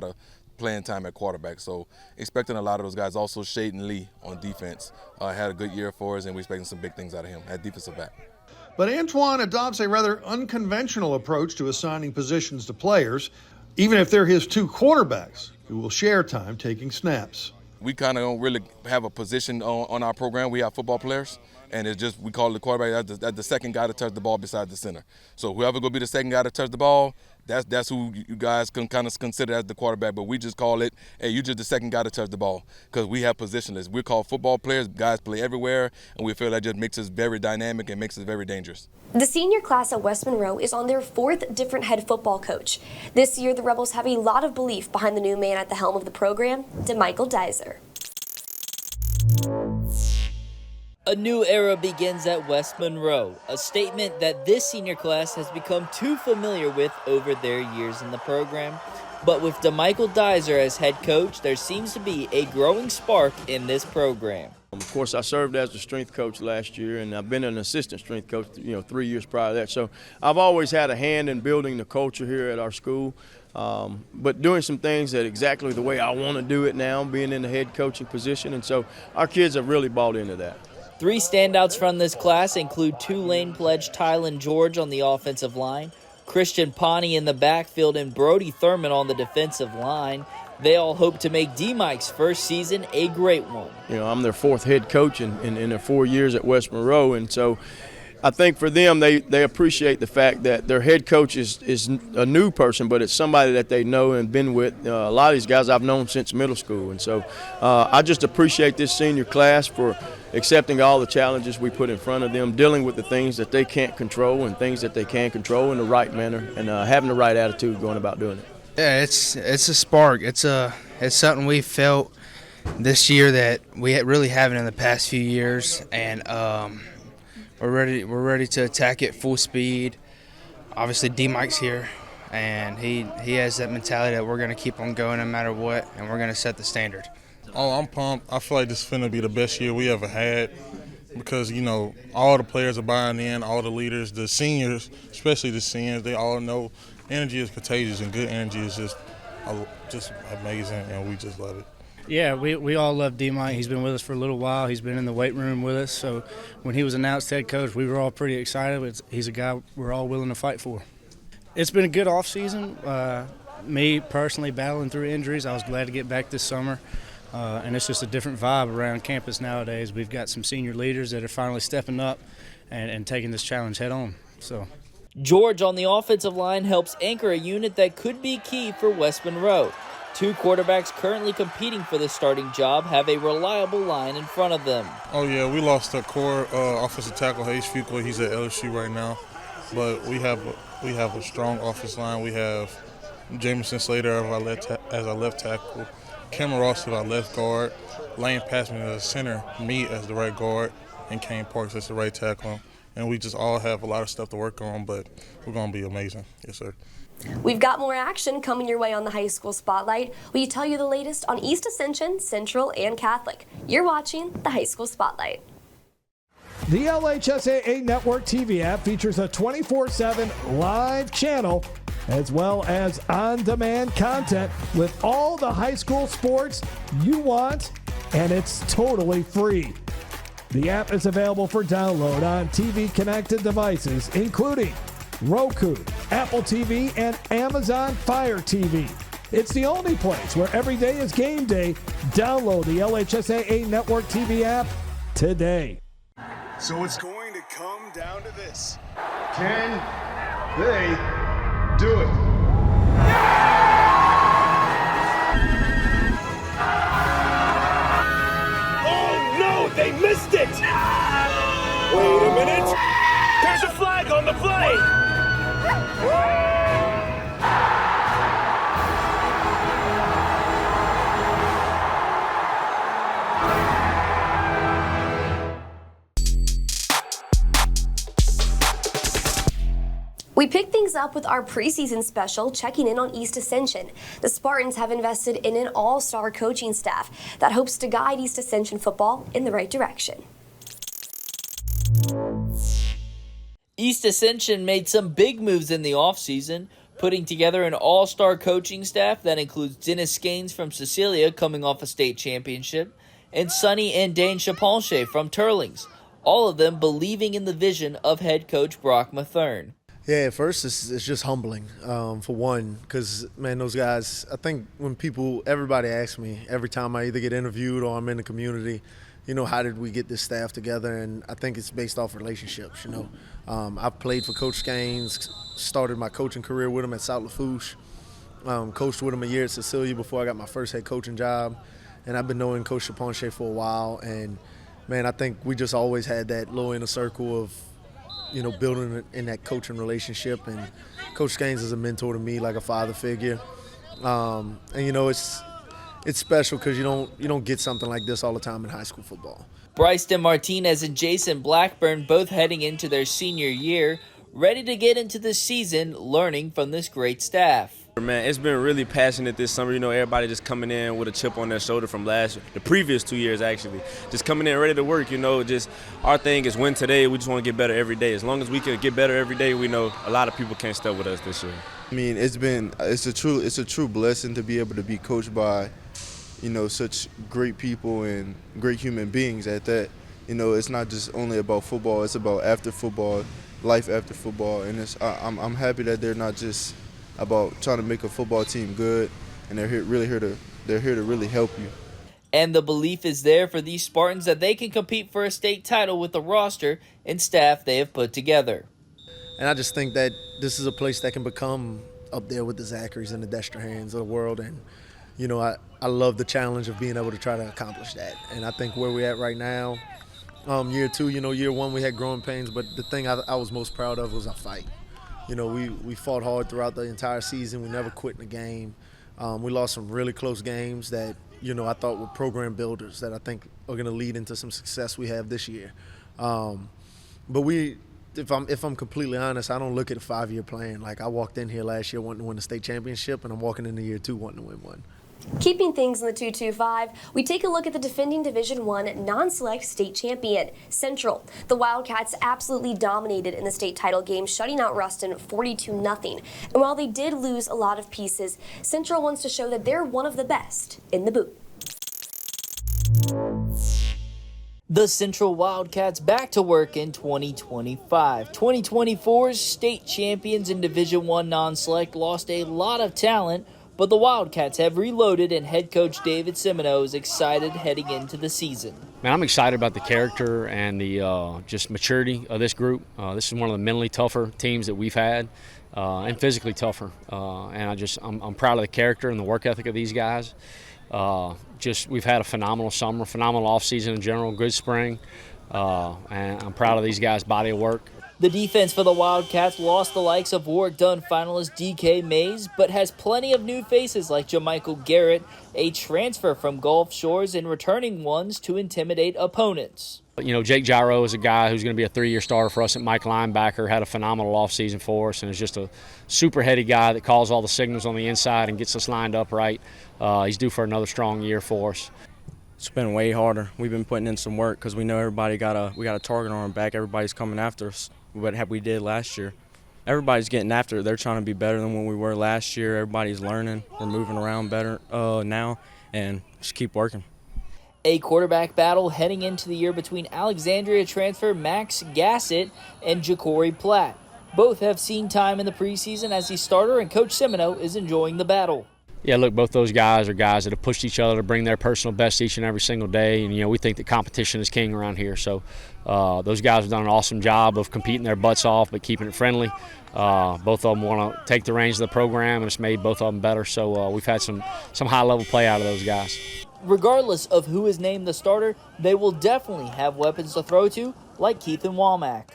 Speaker 21: of playing time at quarterback, so expecting a lot of those guys. Also, Shaden Lee on defense had a good year for us, and we're expecting some big things out of him at defensive back.
Speaker 9: But Antoine adopts a rather unconventional approach to assigning positions to players, even if they're his 2 quarterbacks who will share time taking snaps.
Speaker 21: We kind of don't really have a position on our program. We have football players, and it's just we call the quarterback that's the second guy to touch the ball besides the center. So whoever going to be the second guy to touch the ball, that's who you guys can kind of consider as the quarterback. But we just call it, hey, you're just the second guy to touch the ball because we have positionless. We're called football players. Guys play everywhere, and we feel that just makes us very dynamic and makes us very dangerous.
Speaker 1: The senior class at West Monroe is on their 4th different head football coach. This year, the Rebels have a lot of belief behind the new man at the helm of the program, DeMichael Dizer.
Speaker 15: A new era begins at West Monroe, a statement that this senior class has become too familiar with over their years in the program. But with DeMichael Dizer as head coach, there seems to be a growing spark in this program.
Speaker 22: Of course, I served as the strength coach last year, and I've been an assistant strength coach, 3 years prior to that. So I've always had a hand in building the culture here at our school. but doing some things that exactly the way I want to do it now, being in the head coaching position. And so our kids have really bought into that.
Speaker 15: 3 standouts from this class include Tulane pledge Tylen George on the offensive line, Christian Pawnee in the backfield, and Brody Thurman on the defensive line. They all hope to make D-Mike's first season a great one.
Speaker 22: I'm their 4th head coach in their 4 years at West Monroe, and so I think for them, they appreciate the fact that their head coach is a new person, but it's somebody that they know and been with. A lot of these guys I've known since middle school, and so I just appreciate this senior class for accepting all the challenges we put in front of them, dealing with the things that they can't control and things that they can control in the right manner, and having the right attitude going about doing it.
Speaker 3: Yeah, it's a spark. It's something we felt this year that we really haven't in the past few years, and we're ready to attack it full speed. Obviously, D-Mike's here, and he has that mentality that we're going to keep on going no matter what, and we're going to set the standard.
Speaker 16: Oh, I'm pumped. I feel like this is going to be the best year we ever had because, all the players are buying in, all the leaders, the seniors, especially the seniors, they all know energy is contagious and good energy is just amazing, and we just love it.
Speaker 5: Yeah, we all love D-Mike. He's been with us for a little while. He's been in the weight room with us. So when he was announced head coach, we were all pretty excited. He's a guy we're all willing to fight for. It's been a good offseason. Me personally battling through injuries. I was glad to get back this summer. And it's just a different vibe around campus nowadays. We've got some senior leaders that are finally stepping up and taking this challenge head on. So
Speaker 15: George on the offensive line helps anchor a unit that could be key for West Monroe. 2 quarterbacks currently competing for the starting job have a reliable line in front of them.
Speaker 16: Oh, yeah, we lost our core offensive tackle, Hayes Fuqua. He's at LSU right now. But we have a strong offensive line. We have Jamison Slater as our left tackle, Cameron Ross as our left guard, Lane Passman as center, me as the right guard, and Kane Parks as the right tackle. And we just all have a lot of stuff to work on, but we're going to be amazing. Yes, sir.
Speaker 1: We've got more action coming your way on the High School Spotlight. We tell you the latest on East Ascension, Central, and Catholic. You're watching the High School Spotlight.
Speaker 23: The LHSAA Network TV app features a 24/7 live channel as well as on-demand content with all the high school sports you want, and it's totally free. The app is available for download on TV-connected devices, including Roku, Apple TV, and Amazon Fire TV. It's the only place where every day is game day. Download the LHSAA Network TV app today.
Speaker 24: So it's going to come down to this.
Speaker 9: Can they do it?
Speaker 24: Oh no, they missed it! Wait a minute! There's a flag on the play!
Speaker 1: We pick things up with our preseason special, checking in on East Ascension. The Spartans have invested in an all-star coaching staff that hopes to guide East Ascension football in the right direction.
Speaker 15: East Ascension made some big moves in the offseason, putting together an all-star coaching staff that includes Dennis Skanes from Cecilia coming off a state championship, and Sonny and Dane Chaponche from Turlings, all of them believing in the vision of head coach Brock Mathern.
Speaker 25: Yeah, at first it's just humbling, for one, because, man, those guys, I think when everybody asks me every time I either get interviewed or I'm in the community, how did we get this staff together? And I think it's based off relationships, I've played for Coach Skanes, started my coaching career with him at South Lafourche, coached with him a year at Cecilia before I got my first head coaching job, and I've been knowing Coach Chaponche for a while, and, man, I think we just always had that little inner circle of, building in that coaching relationship, and Coach Skanes is a mentor to me, like a father figure. And it's special because you don't get something like this all the time in high school football.
Speaker 15: Bryson Martinez and Jason Blackburn both heading into their senior year, ready to get into the season learning from this great staff.
Speaker 19: Man, it's been really passionate this summer. You know, everybody just coming in with a chip on their shoulder from the previous 2 years actually. Just coming in ready to work, you know, just our thing is win today. We just want to get better every day. As long as we can get better every day, we know a lot of people can't step with us this year.
Speaker 4: I mean, it's a true blessing to be able to be coached by, you know, such great people and great human beings at that. You know, it's not just only about football, it's about after football, life after football, and I'm happy that they're not just about trying to make a football team good, and they're here to really help you.
Speaker 15: And the belief is there for these Spartans that they can compete for a state title with the roster and staff they have put together.
Speaker 25: And I just think that this is a place that can become up there with the Zacharys and the Destrahans of the world. And, you know, I love the challenge of being able to try to accomplish that. And I think where we're at right now, year 2, you know, year 1 we had growing pains, but the thing I was most proud of was our fight. You know, we fought hard throughout the entire season. We never quit in a game. We lost some really close games that, you know, I thought were program builders that I think are going to lead into some success we have this year. But if I'm completely honest, I don't look at a 5-year plan. Like, I walked in here last year wanting to win the state championship, and I'm walking into year 2 wanting to win one.
Speaker 1: Keeping things in the 2-2-5, we take a look at the defending Division I non-select state champion, Central. The Wildcats absolutely dominated in the state title game, shutting out Ruston 42-0. And while they did lose a lot of pieces, Central wants to show that they're one of the best in the boot.
Speaker 15: The Central Wildcats back to work in 2025. 2024's state champions in Division I non-select lost a lot of talent, but the Wildcats have reloaded, and head coach David Semino is excited heading into the season.
Speaker 7: Man, I'm excited about the character and the just maturity of this group. This is one of the mentally tougher teams that we've had, and physically tougher. And I'm proud of the character and the work ethic of these guys. We've had a phenomenal summer, phenomenal offseason in general, good spring, and I'm proud of these guys' body of work.
Speaker 15: The defense for the Wildcats lost the likes of Warwick Dunn finalist DK Mays, but has plenty of new faces like Jamichael Garrett, a transfer from Gulf Shores, and returning ones to intimidate opponents.
Speaker 7: You know, Jake Gyro is a guy who's going to be a 3-year starter for us at Mike linebacker, had a phenomenal offseason for us, and is just a super heady guy that calls all the signals on the inside and gets us lined up right. He's due for another strong year for us.
Speaker 19: It's been way harder. We've been putting in some work because we know we got a target on our back. Everybody's coming after us. What we did last year. Everybody's getting after it. They're trying to be better than when we were last year. Everybody's learning. We're moving around better now, and just keep working.
Speaker 15: A quarterback battle heading into the year between Alexandria transfer Max Gassett and Ja'Cory Platt. Both have seen time in the preseason as the starter, and Coach Semino is enjoying the battle.
Speaker 7: Yeah, look, both those guys are guys that have pushed each other to bring their personal best each and every single day. And, you know, we think that competition is king around here. So those guys have done an awesome job of competing their butts off but keeping it friendly. Both of them want to take the reins of the program, and it's made both of them better. So we've had some high-level play out of those guys.
Speaker 15: Regardless of who is named the starter, they will definitely have weapons to throw to, like Keith and Walmack.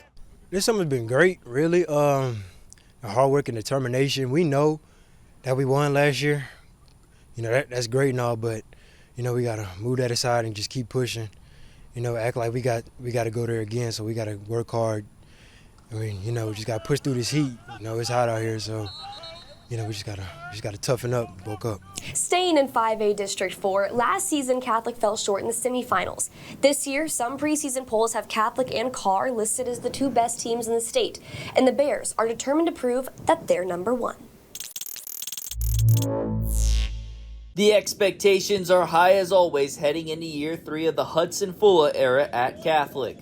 Speaker 8: This summer's been great, really. Hard work and determination. We know that we won last year. You know, that's great and all, but, you know, we got to move that aside and just keep pushing. You know, act like we got to go there again, so we got to work hard. I mean, you know, we just got to push through this heat. You know, it's hot out here, so, you know, we just got to toughen up, bulk up.
Speaker 1: Staying in 5A District 4, last season Catholic fell short in the semifinals. This year, some preseason polls have Catholic and Carr listed as the 2 best teams in the state, and the Bears are determined to prove that they're number 1.
Speaker 15: The expectations are high as always heading into year 3 of the Hudson Fulla era at Catholic.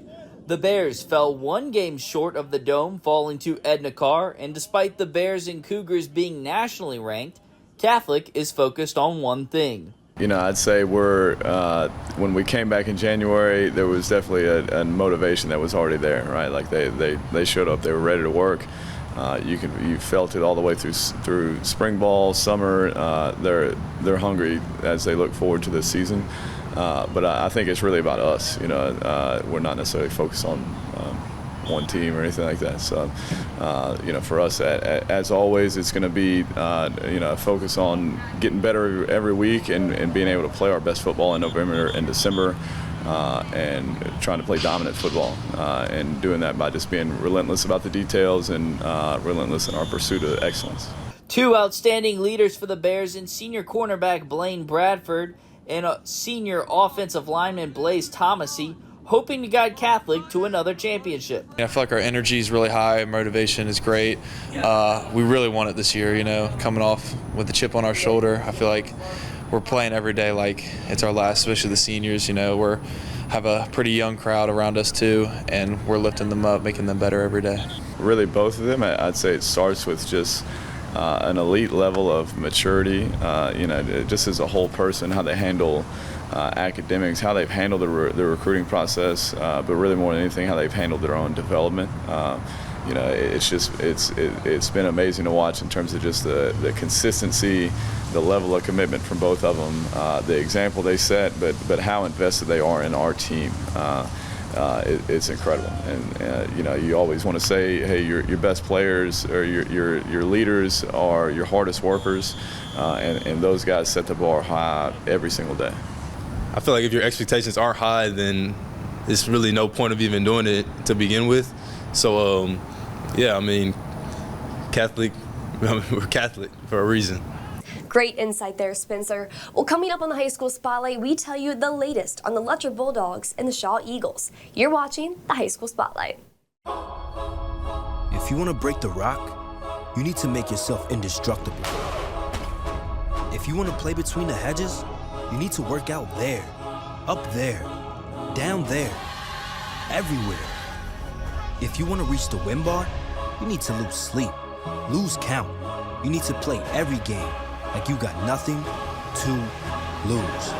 Speaker 15: The Bears fell 1 game short of the Dome, falling to Edna Carr, and despite the Bears and Cougars being nationally ranked, Catholic is focused on one thing.
Speaker 10: You know, I'd say when we came back in January, there was definitely a motivation that was already there, right? Like they showed up, they were ready to work. You felt it all the way through spring ball, summer. They're hungry as they look forward to this season. But I think it's really about us. You know, we're not necessarily focused on one team or anything like that. So, you know, for us, as always, it's going to be you know, focus on getting better every week and being able to play our best football in November and December. And trying to play dominant football, and doing that by just being relentless about the details and relentless in our pursuit of excellence.
Speaker 15: Two outstanding leaders for the Bears in senior cornerback Blaine Bradford and senior offensive lineman Blaze Thomasy, hoping to guide Catholic to another championship.
Speaker 11: I feel like our energy is really high, motivation is great. We really want it this year, coming off with the chip on our shoulder. I feel like we're playing every day like it's our last, especially the seniors. We have a pretty young crowd around us too, and we're lifting them up, making them better every day.
Speaker 10: Really, both of them, I'd say it starts with just an elite level of maturity, just as a whole person, how they handle academics, how they've handled the recruiting process, but really more than anything, how they've handled their own development. It's been amazing to watch in terms of just the consistency, the level of commitment from both of them, the example they set, but how invested they are in our team. It's incredible, and you always want to say, hey, your best players or your leaders are your hardest workers, and those guys set the bar high every single day.
Speaker 12: I feel like if your expectations are high, then there's really no point of even doing it to begin with. So, Catholic, we're Catholic for a reason.
Speaker 1: Great insight there, Spencer. Well, coming up on the High School Spotlight, we tell you the latest on the Lutcher Bulldogs and the Shaw Eagles. You're watching the High School Spotlight.
Speaker 13: If you want to break the rock, you need to make yourself indestructible. If you want to play between the hedges, you need to work out there, up there, down there, everywhere. If you want to reach the win bar, you need to lose sleep, lose count. You need to play every game like you got nothing to lose.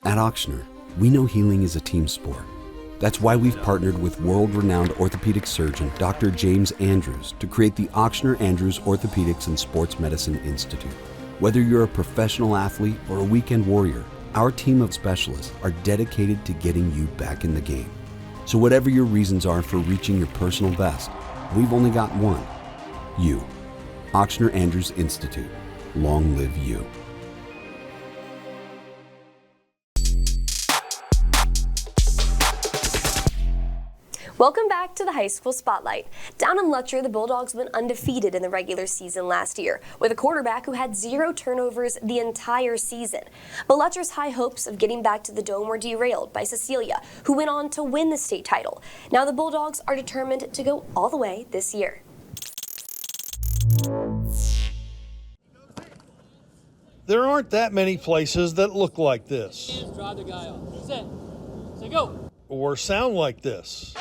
Speaker 14: At Auctioner, we know healing is a team sport. That's why we've partnered with world-renowned orthopedic surgeon Dr. James Andrews to create the Auctioner Andrews Orthopedics and Sports Medicine Institute. Whether you're a professional athlete or a weekend warrior, our team of specialists are dedicated to getting you back in the game. So whatever your reasons are for reaching your personal best, we've only got one. You. Auctioner Andrews Institute. Long live you.
Speaker 1: Welcome back to the High School Spotlight. Down in Lutcher, the Bulldogs went undefeated in the regular season last year, with a quarterback who had 0 turnovers the entire season. But Lutcher's high hopes of getting back to the Dome were derailed by Cecilia, who went on to win the state title. Now the Bulldogs are determined to go all the way this year.
Speaker 9: There aren't that many places that look like this.
Speaker 17: Drive the guy up. Set. Say go.
Speaker 9: Or sound like this.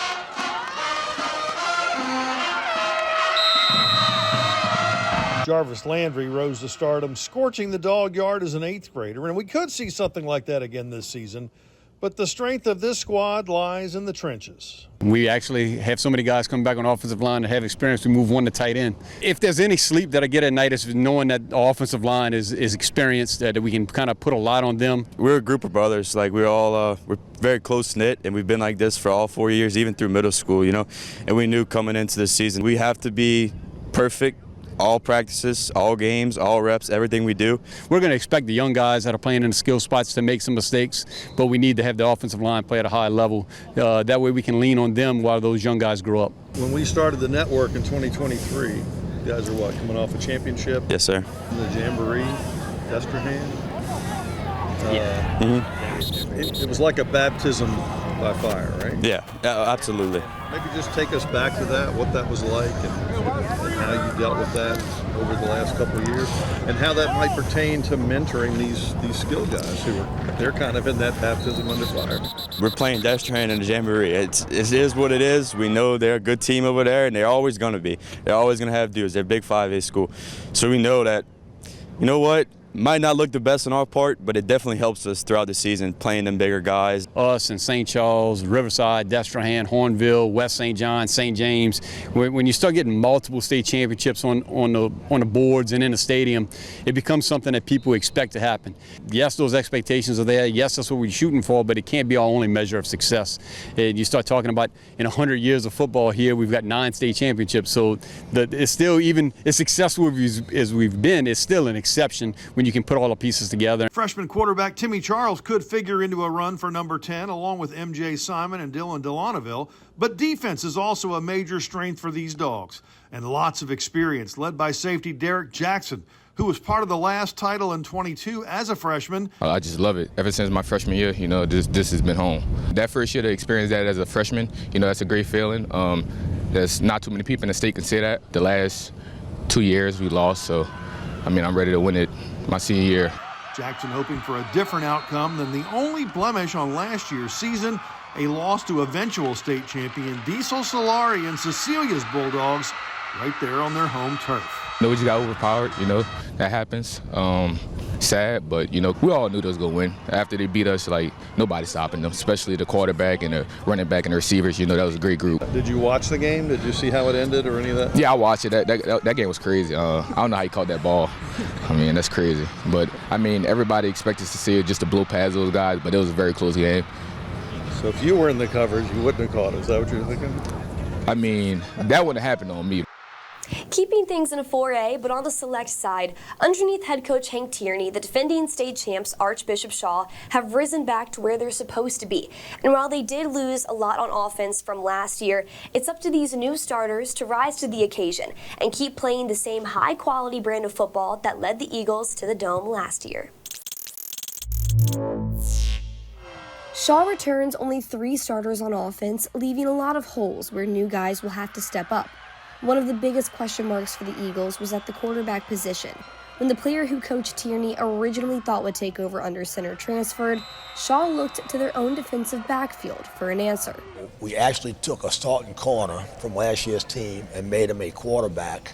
Speaker 9: Jarvis Landry rose to stardom, scorching the dog yard as an 8th grader, and we could see something like that again this season. But the strength of this squad lies in the trenches.
Speaker 26: We actually have so many guys coming back on the offensive line that have experience. We move one to tight end. If there's any sleep that I get at night, is knowing that the offensive line is experienced, that we can kind of put a lot on them.
Speaker 27: We're a group of brothers. Like we're very close knit, and we've been like this for all 4 years, even through middle school. And we knew coming into this season we have to be perfect. All practices, all games, all reps, everything we do.
Speaker 26: We're going to expect the young guys that are playing in the skill spots to make some mistakes, but we need to have the offensive line play at a high level. That way we can lean on them while those young guys grow up.
Speaker 9: When we started the network in 2023, you guys are coming off a championship?
Speaker 27: Yes, sir.
Speaker 9: The Jamboree, Destrehan? It was like a baptism by fire, right?
Speaker 27: Yeah, absolutely.
Speaker 9: Maybe just take us back to that, what that was like, and how you dealt with that over the last couple of years, and how that might pertain to mentoring these skill guys they're kind of in that baptism under fire.
Speaker 27: We're playing Destrehan in the Jamboree. It is what it is. We know they're a good team over there, and they're always going to be. They're always going to have dudes. They're a big 5A school. So we know that, you know what? Might not look the best on our part, but it definitely helps us throughout the season playing them bigger guys.
Speaker 26: Us and St. Charles, Riverside, Destrehan, Hornville, West St. John, St. James. When you start getting multiple state championships on the boards and in the stadium, it becomes something that people expect to happen. Yes, those expectations are there. Yes, that's what we're shooting for, but it can't be our only measure of success. And you start talking about in 100 years of football here, we've got 9 state championships. So it's still, even as successful as we've been, it's still an exception. when you can put all the pieces together.
Speaker 9: Freshman quarterback Timmy Charles could figure into a run for number 10, along with M.J. Simon and Dylan Delaneville. But defense is also a major strength for these Dogs, and lots of experience, led by safety Derek Jackson, who was part of the last title in 22 as a freshman.
Speaker 2: I just love it. Ever since my freshman year, this has been home. That first year to experience that as a freshman, that's a great feeling. There's not too many people in the state can say that. The last 2 years we lost, so, I'm ready to win it my senior year.
Speaker 9: Jackson hoping for a different outcome than the only blemish on last year's season, a loss to eventual state champion Diesel Solari and Cecilia's Bulldogs right there on their home turf.
Speaker 2: We just got overpowered, that happens. Sad, but, we all knew they was going to win. After they beat us, nobody's stopping them, especially the quarterback and the running back and the receivers. That was a great group.
Speaker 9: Did you watch the game? Did you see how it ended or any of that?
Speaker 2: Yeah, I watched it. That game was crazy. I don't know how he caught that ball. That's crazy. But, everybody expected to see it just to blow past those guys, but it was a very close game.
Speaker 9: So if you were in the coverage, you wouldn't have caught it. Is that what you're thinking?
Speaker 2: That wouldn't have happened on me.
Speaker 1: Keeping things in a 4A, but on the select side, underneath head coach Hank Tierney, the defending state champs Archbishop Shaw have risen back to where they're supposed to be. And while they did lose a lot on offense from last year, it's up to these new starters to rise to the occasion and keep playing the same high-quality brand of football that led the Eagles to the Dome last year. Shaw returns only 3 starters on offense, leaving a lot of holes where new guys will have to step up. One of the biggest question marks for the Eagles was at the quarterback position. When the player who Coach Tierney originally thought would take over under center transferred, Shaw looked to their own defensive backfield for an answer.
Speaker 3: We actually took a starting corner from last year's team and made him a quarterback,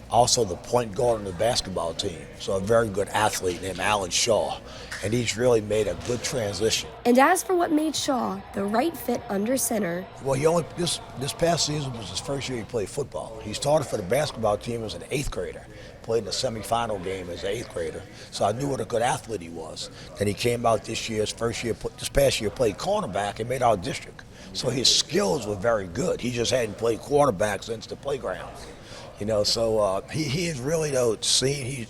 Speaker 3: also the point guard on the basketball team. So a very good athlete named Alan Shaw. And he's really made a good transition.
Speaker 1: And as for what made Shaw the right fit under center,
Speaker 3: well, this past season was his first year he played football. He started for the basketball team as an 8th grader, played in the semifinal game as an 8th grader. So I knew what a good athlete he was. Then he came out this past year played cornerback and made our district. So his skills were very good. He just hadn't played quarterback since the playground. So he is really he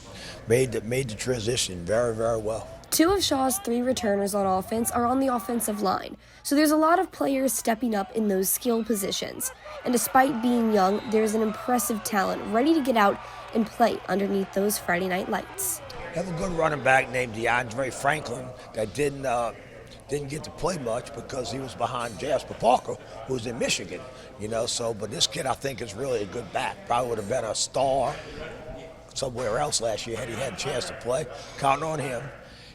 Speaker 3: made the transition very, very well.
Speaker 1: 2 of Shaw's 3 returners on offense are on the offensive line, so there's a lot of players stepping up in those skill positions. And despite being young, there's an impressive talent ready to get out and play underneath those Friday night lights.
Speaker 3: We have a good running back named DeAndre Franklin that didn't get to play much because he was behind Jasper Parker, who's in Michigan. But this kid I think is really a good back. Probably would have been a star somewhere else last year had he had a chance to play. Counting on him.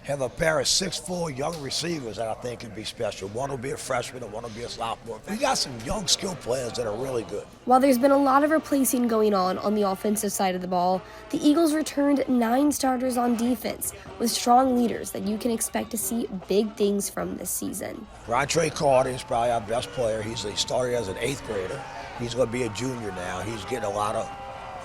Speaker 3: Have a pair of 6'4" young receivers that I think can be special. One will be a freshman and one will be a sophomore. We got some young skill players that are really good.
Speaker 1: While there's been a lot of replacing going on the offensive side of the ball, the Eagles returned 9 starters on defense with strong leaders that you can expect to see big things from this season.
Speaker 3: Rontre Carter is probably our best player. He started as an 8th grader. He's going to be a junior now. He's getting a lot of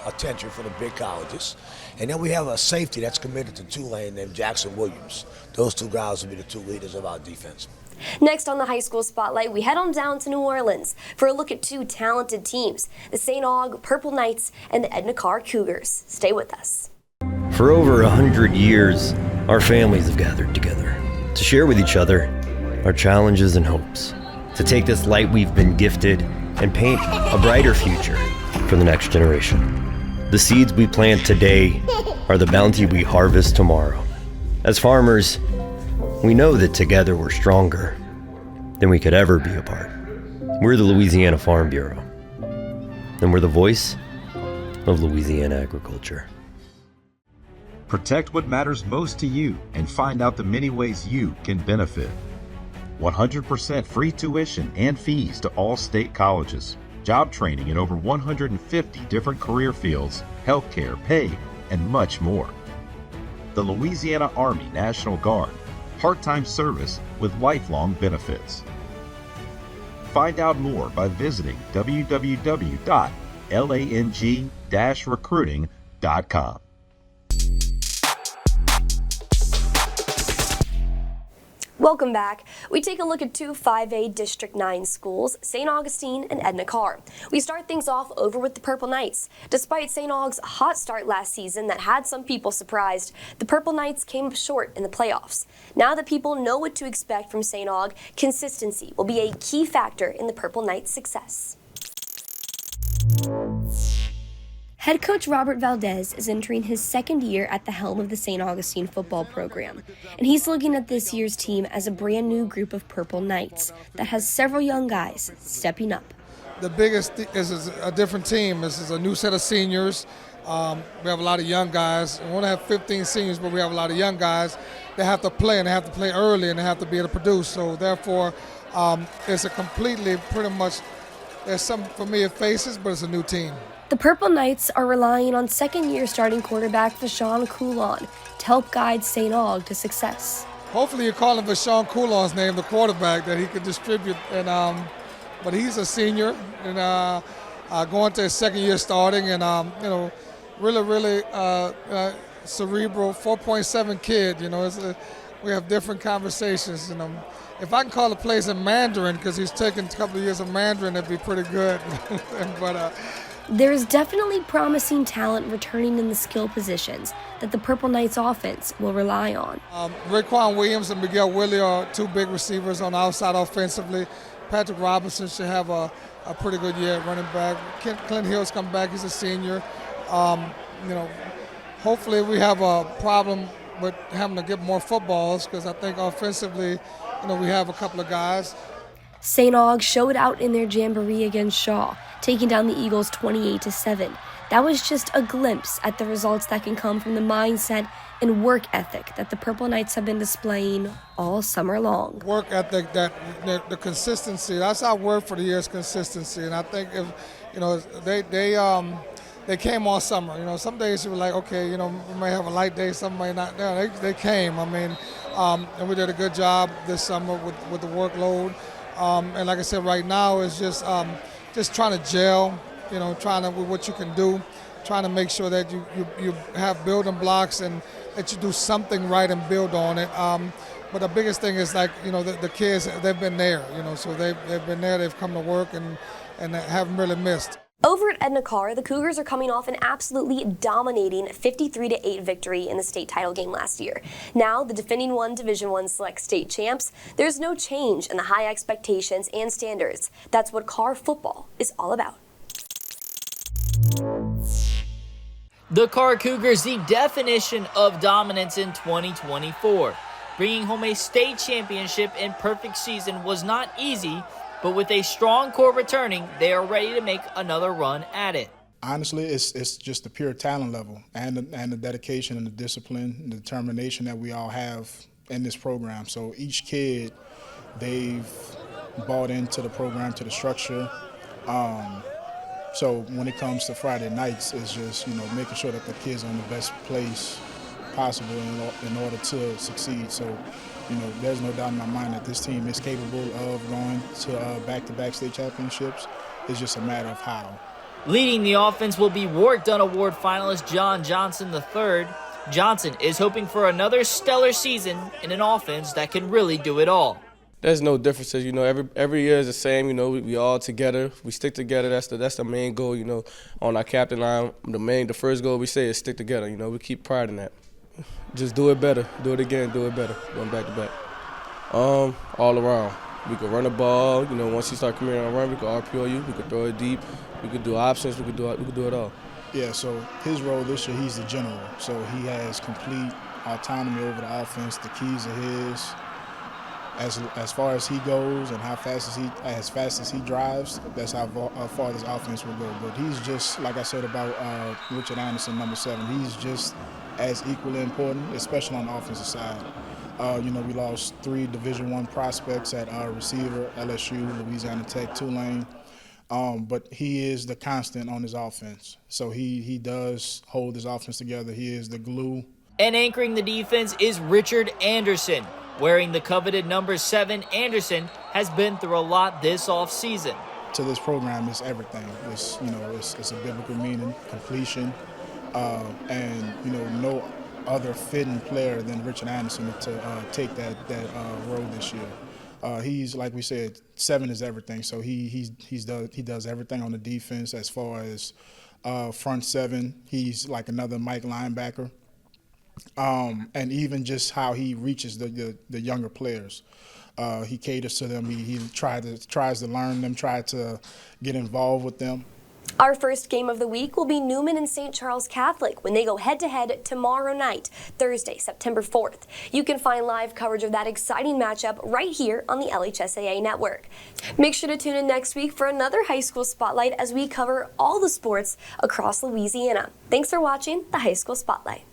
Speaker 3: attention from the big colleges. And then we have a safety that's committed to Tulane named Jackson Williams. Those 2 guys will be the 2 leaders of our defense.
Speaker 1: Next on the high school spotlight, we head on down to New Orleans for a look at 2 talented teams, the St. Aug Purple Knights and the Edna Karr Cougars. Stay with us.
Speaker 6: For over 100 years, our families have gathered together to share with each other our challenges and hopes, to take this light we've been gifted and paint a brighter future for the next generation. The seeds we plant today are the bounty we harvest tomorrow. As farmers, we know that together we're stronger than we could ever be apart. We're the Louisiana Farm Bureau, and we're the voice of Louisiana agriculture.
Speaker 18: Protect what matters most to you and find out the many ways you can benefit. 100% free tuition and fees to all state colleges. Job training in over 150 different career fields, healthcare, pay, and much more. The Louisiana Army National Guard, part-time service with lifelong benefits. Find out more by visiting www.lang-recruiting.com.
Speaker 1: Welcome back. We take a look at two 5A District 9 schools, St. Augustine and Edna Karr. We start things off over with the Purple Knights. Despite St. Aug's hot start last season that had some people surprised, the Purple Knights came up short in the playoffs. Now that people know what to expect from St. Aug, consistency will be a key factor in the Purple Knights' success. Head coach Robert Valdez is entering his second year at the helm of the St. Augustine football program, and he's looking at this year's team as a brand new group of Purple Knights that has several young guys stepping up.
Speaker 5: The biggest is a different team. This is a new set of seniors. We have a lot of young guys. We only have 15 seniors, but we have a lot of young guys. They have to play, and they have to play early, and they have to be able to produce. So therefore, it's a completely, pretty much, there's some familiar faces, but it's a new team.
Speaker 1: The Purple Knights are relying on second-year starting quarterback Vashon Coulon to help guide St. Aug to success.
Speaker 5: Hopefully you're calling Vashon Coulon's name the quarterback that he could distribute, and but he's a senior and going to his second year starting, and really cerebral 4.7 kid. We have different conversations, and if I can call the plays in Mandarin because he's taken a couple of years of Mandarin, that'd be pretty good. But
Speaker 1: there is definitely promising talent returning in the skill positions that the Purple Knights offense will rely on.
Speaker 5: Raekwon Williams and Miguel Willie are two big receivers on the outside offensively. Patrick Robinson should have a pretty good year at running back. Clint Hill's come back, he's a senior. Hopefully we have a problem with having to get more footballs because I think offensively, we have a couple of guys.
Speaker 1: St. Aug showed out in their jamboree against Shaw, taking down the Eagles 28-7. That was just a glimpse at the results that can come from the mindset and work ethic that the Purple Knights have been displaying all summer long.
Speaker 5: Work ethic, that the consistency, that's our word for the year is consistency. And I think if they came all summer. Some days you were like, okay, we may have a light day, some may not. No, they came. And we did a good job this summer with the workload. And like I said, right now it's just trying to gel, with what you can do, trying to make sure that you have building blocks and that you do something right and build on it. But the biggest thing is the kids, they've been there, so they've been there, they've come to work and haven't really missed.
Speaker 1: Over at Edna Karr, the Cougars are coming off an absolutely dominating 53-8 victory in the state title game last year. Now, the defending Division I select state champs, there's no change in the high expectations and standards. That's what Karr football is all about.
Speaker 15: The Karr Cougars, the definition of dominance in 2024. Bringing home a state championship in perfect season was not easy, but with a strong core returning, they are ready to make another run at it.
Speaker 16: Honestly, it's just the pure talent level and the dedication and the discipline and the determination that we all have in this program. So each kid, they've bought into the program, to the structure. So when it comes to Friday nights, it's just making sure that the kids are in the best place possible in order to succeed. So there's no doubt in my mind that this team is capable of going to back-to-back state championships. It's just a matter of how.
Speaker 15: Leading the offense will be Ward Dunn Award finalist John Johnson III. Johnson is hoping for another stellar season in an offense that can really do it all.
Speaker 19: There's no differences, every year is the same, we all together, we stick together, that's the main goal, on our captain line, the first goal we say is stick together, we keep pride in that. Just do it better, do it again, do it better, going back to back. All around. We can run the ball, once you start coming on a run, we can RPO you, we can throw it deep, we can do options, we can do it all.
Speaker 16: Yeah, so his role this year, he's the general. So he has complete autonomy over the offense. The keys are his. As far as he goes and as fast as he drives, that's how far this offense will go. But he's just, like I said about Richard Anderson, number 7, he's just as equally important, especially on the offensive side. We lost 3 Division I prospects at our receiver, LSU, Louisiana Tech, Tulane. But he is the constant on his offense. So he does hold his offense together. He is the glue.
Speaker 15: And anchoring the defense is Richard Anderson. Wearing the coveted number 7, Anderson has been through a lot this offseason.
Speaker 16: To this program, it's everything. It's a biblical meaning, completion, and other fitting player than Richard Anderson to take that role this year. He's, like we said, 7 is everything. So he does everything on the defense as far as front 7. He's like another Mike linebacker. And even just how he reaches the younger players. He caters to them. He tries to learn them, try to get involved with them.
Speaker 1: Our first game of the week will be Newman and St. Charles Catholic when they go head-to-head tomorrow night, Thursday, September 4th. You can find live coverage of that exciting matchup right here on the LHSAA network. Make sure to tune in next week for another high school spotlight as we cover all the sports across Louisiana. Thanks for watching the High School Spotlight.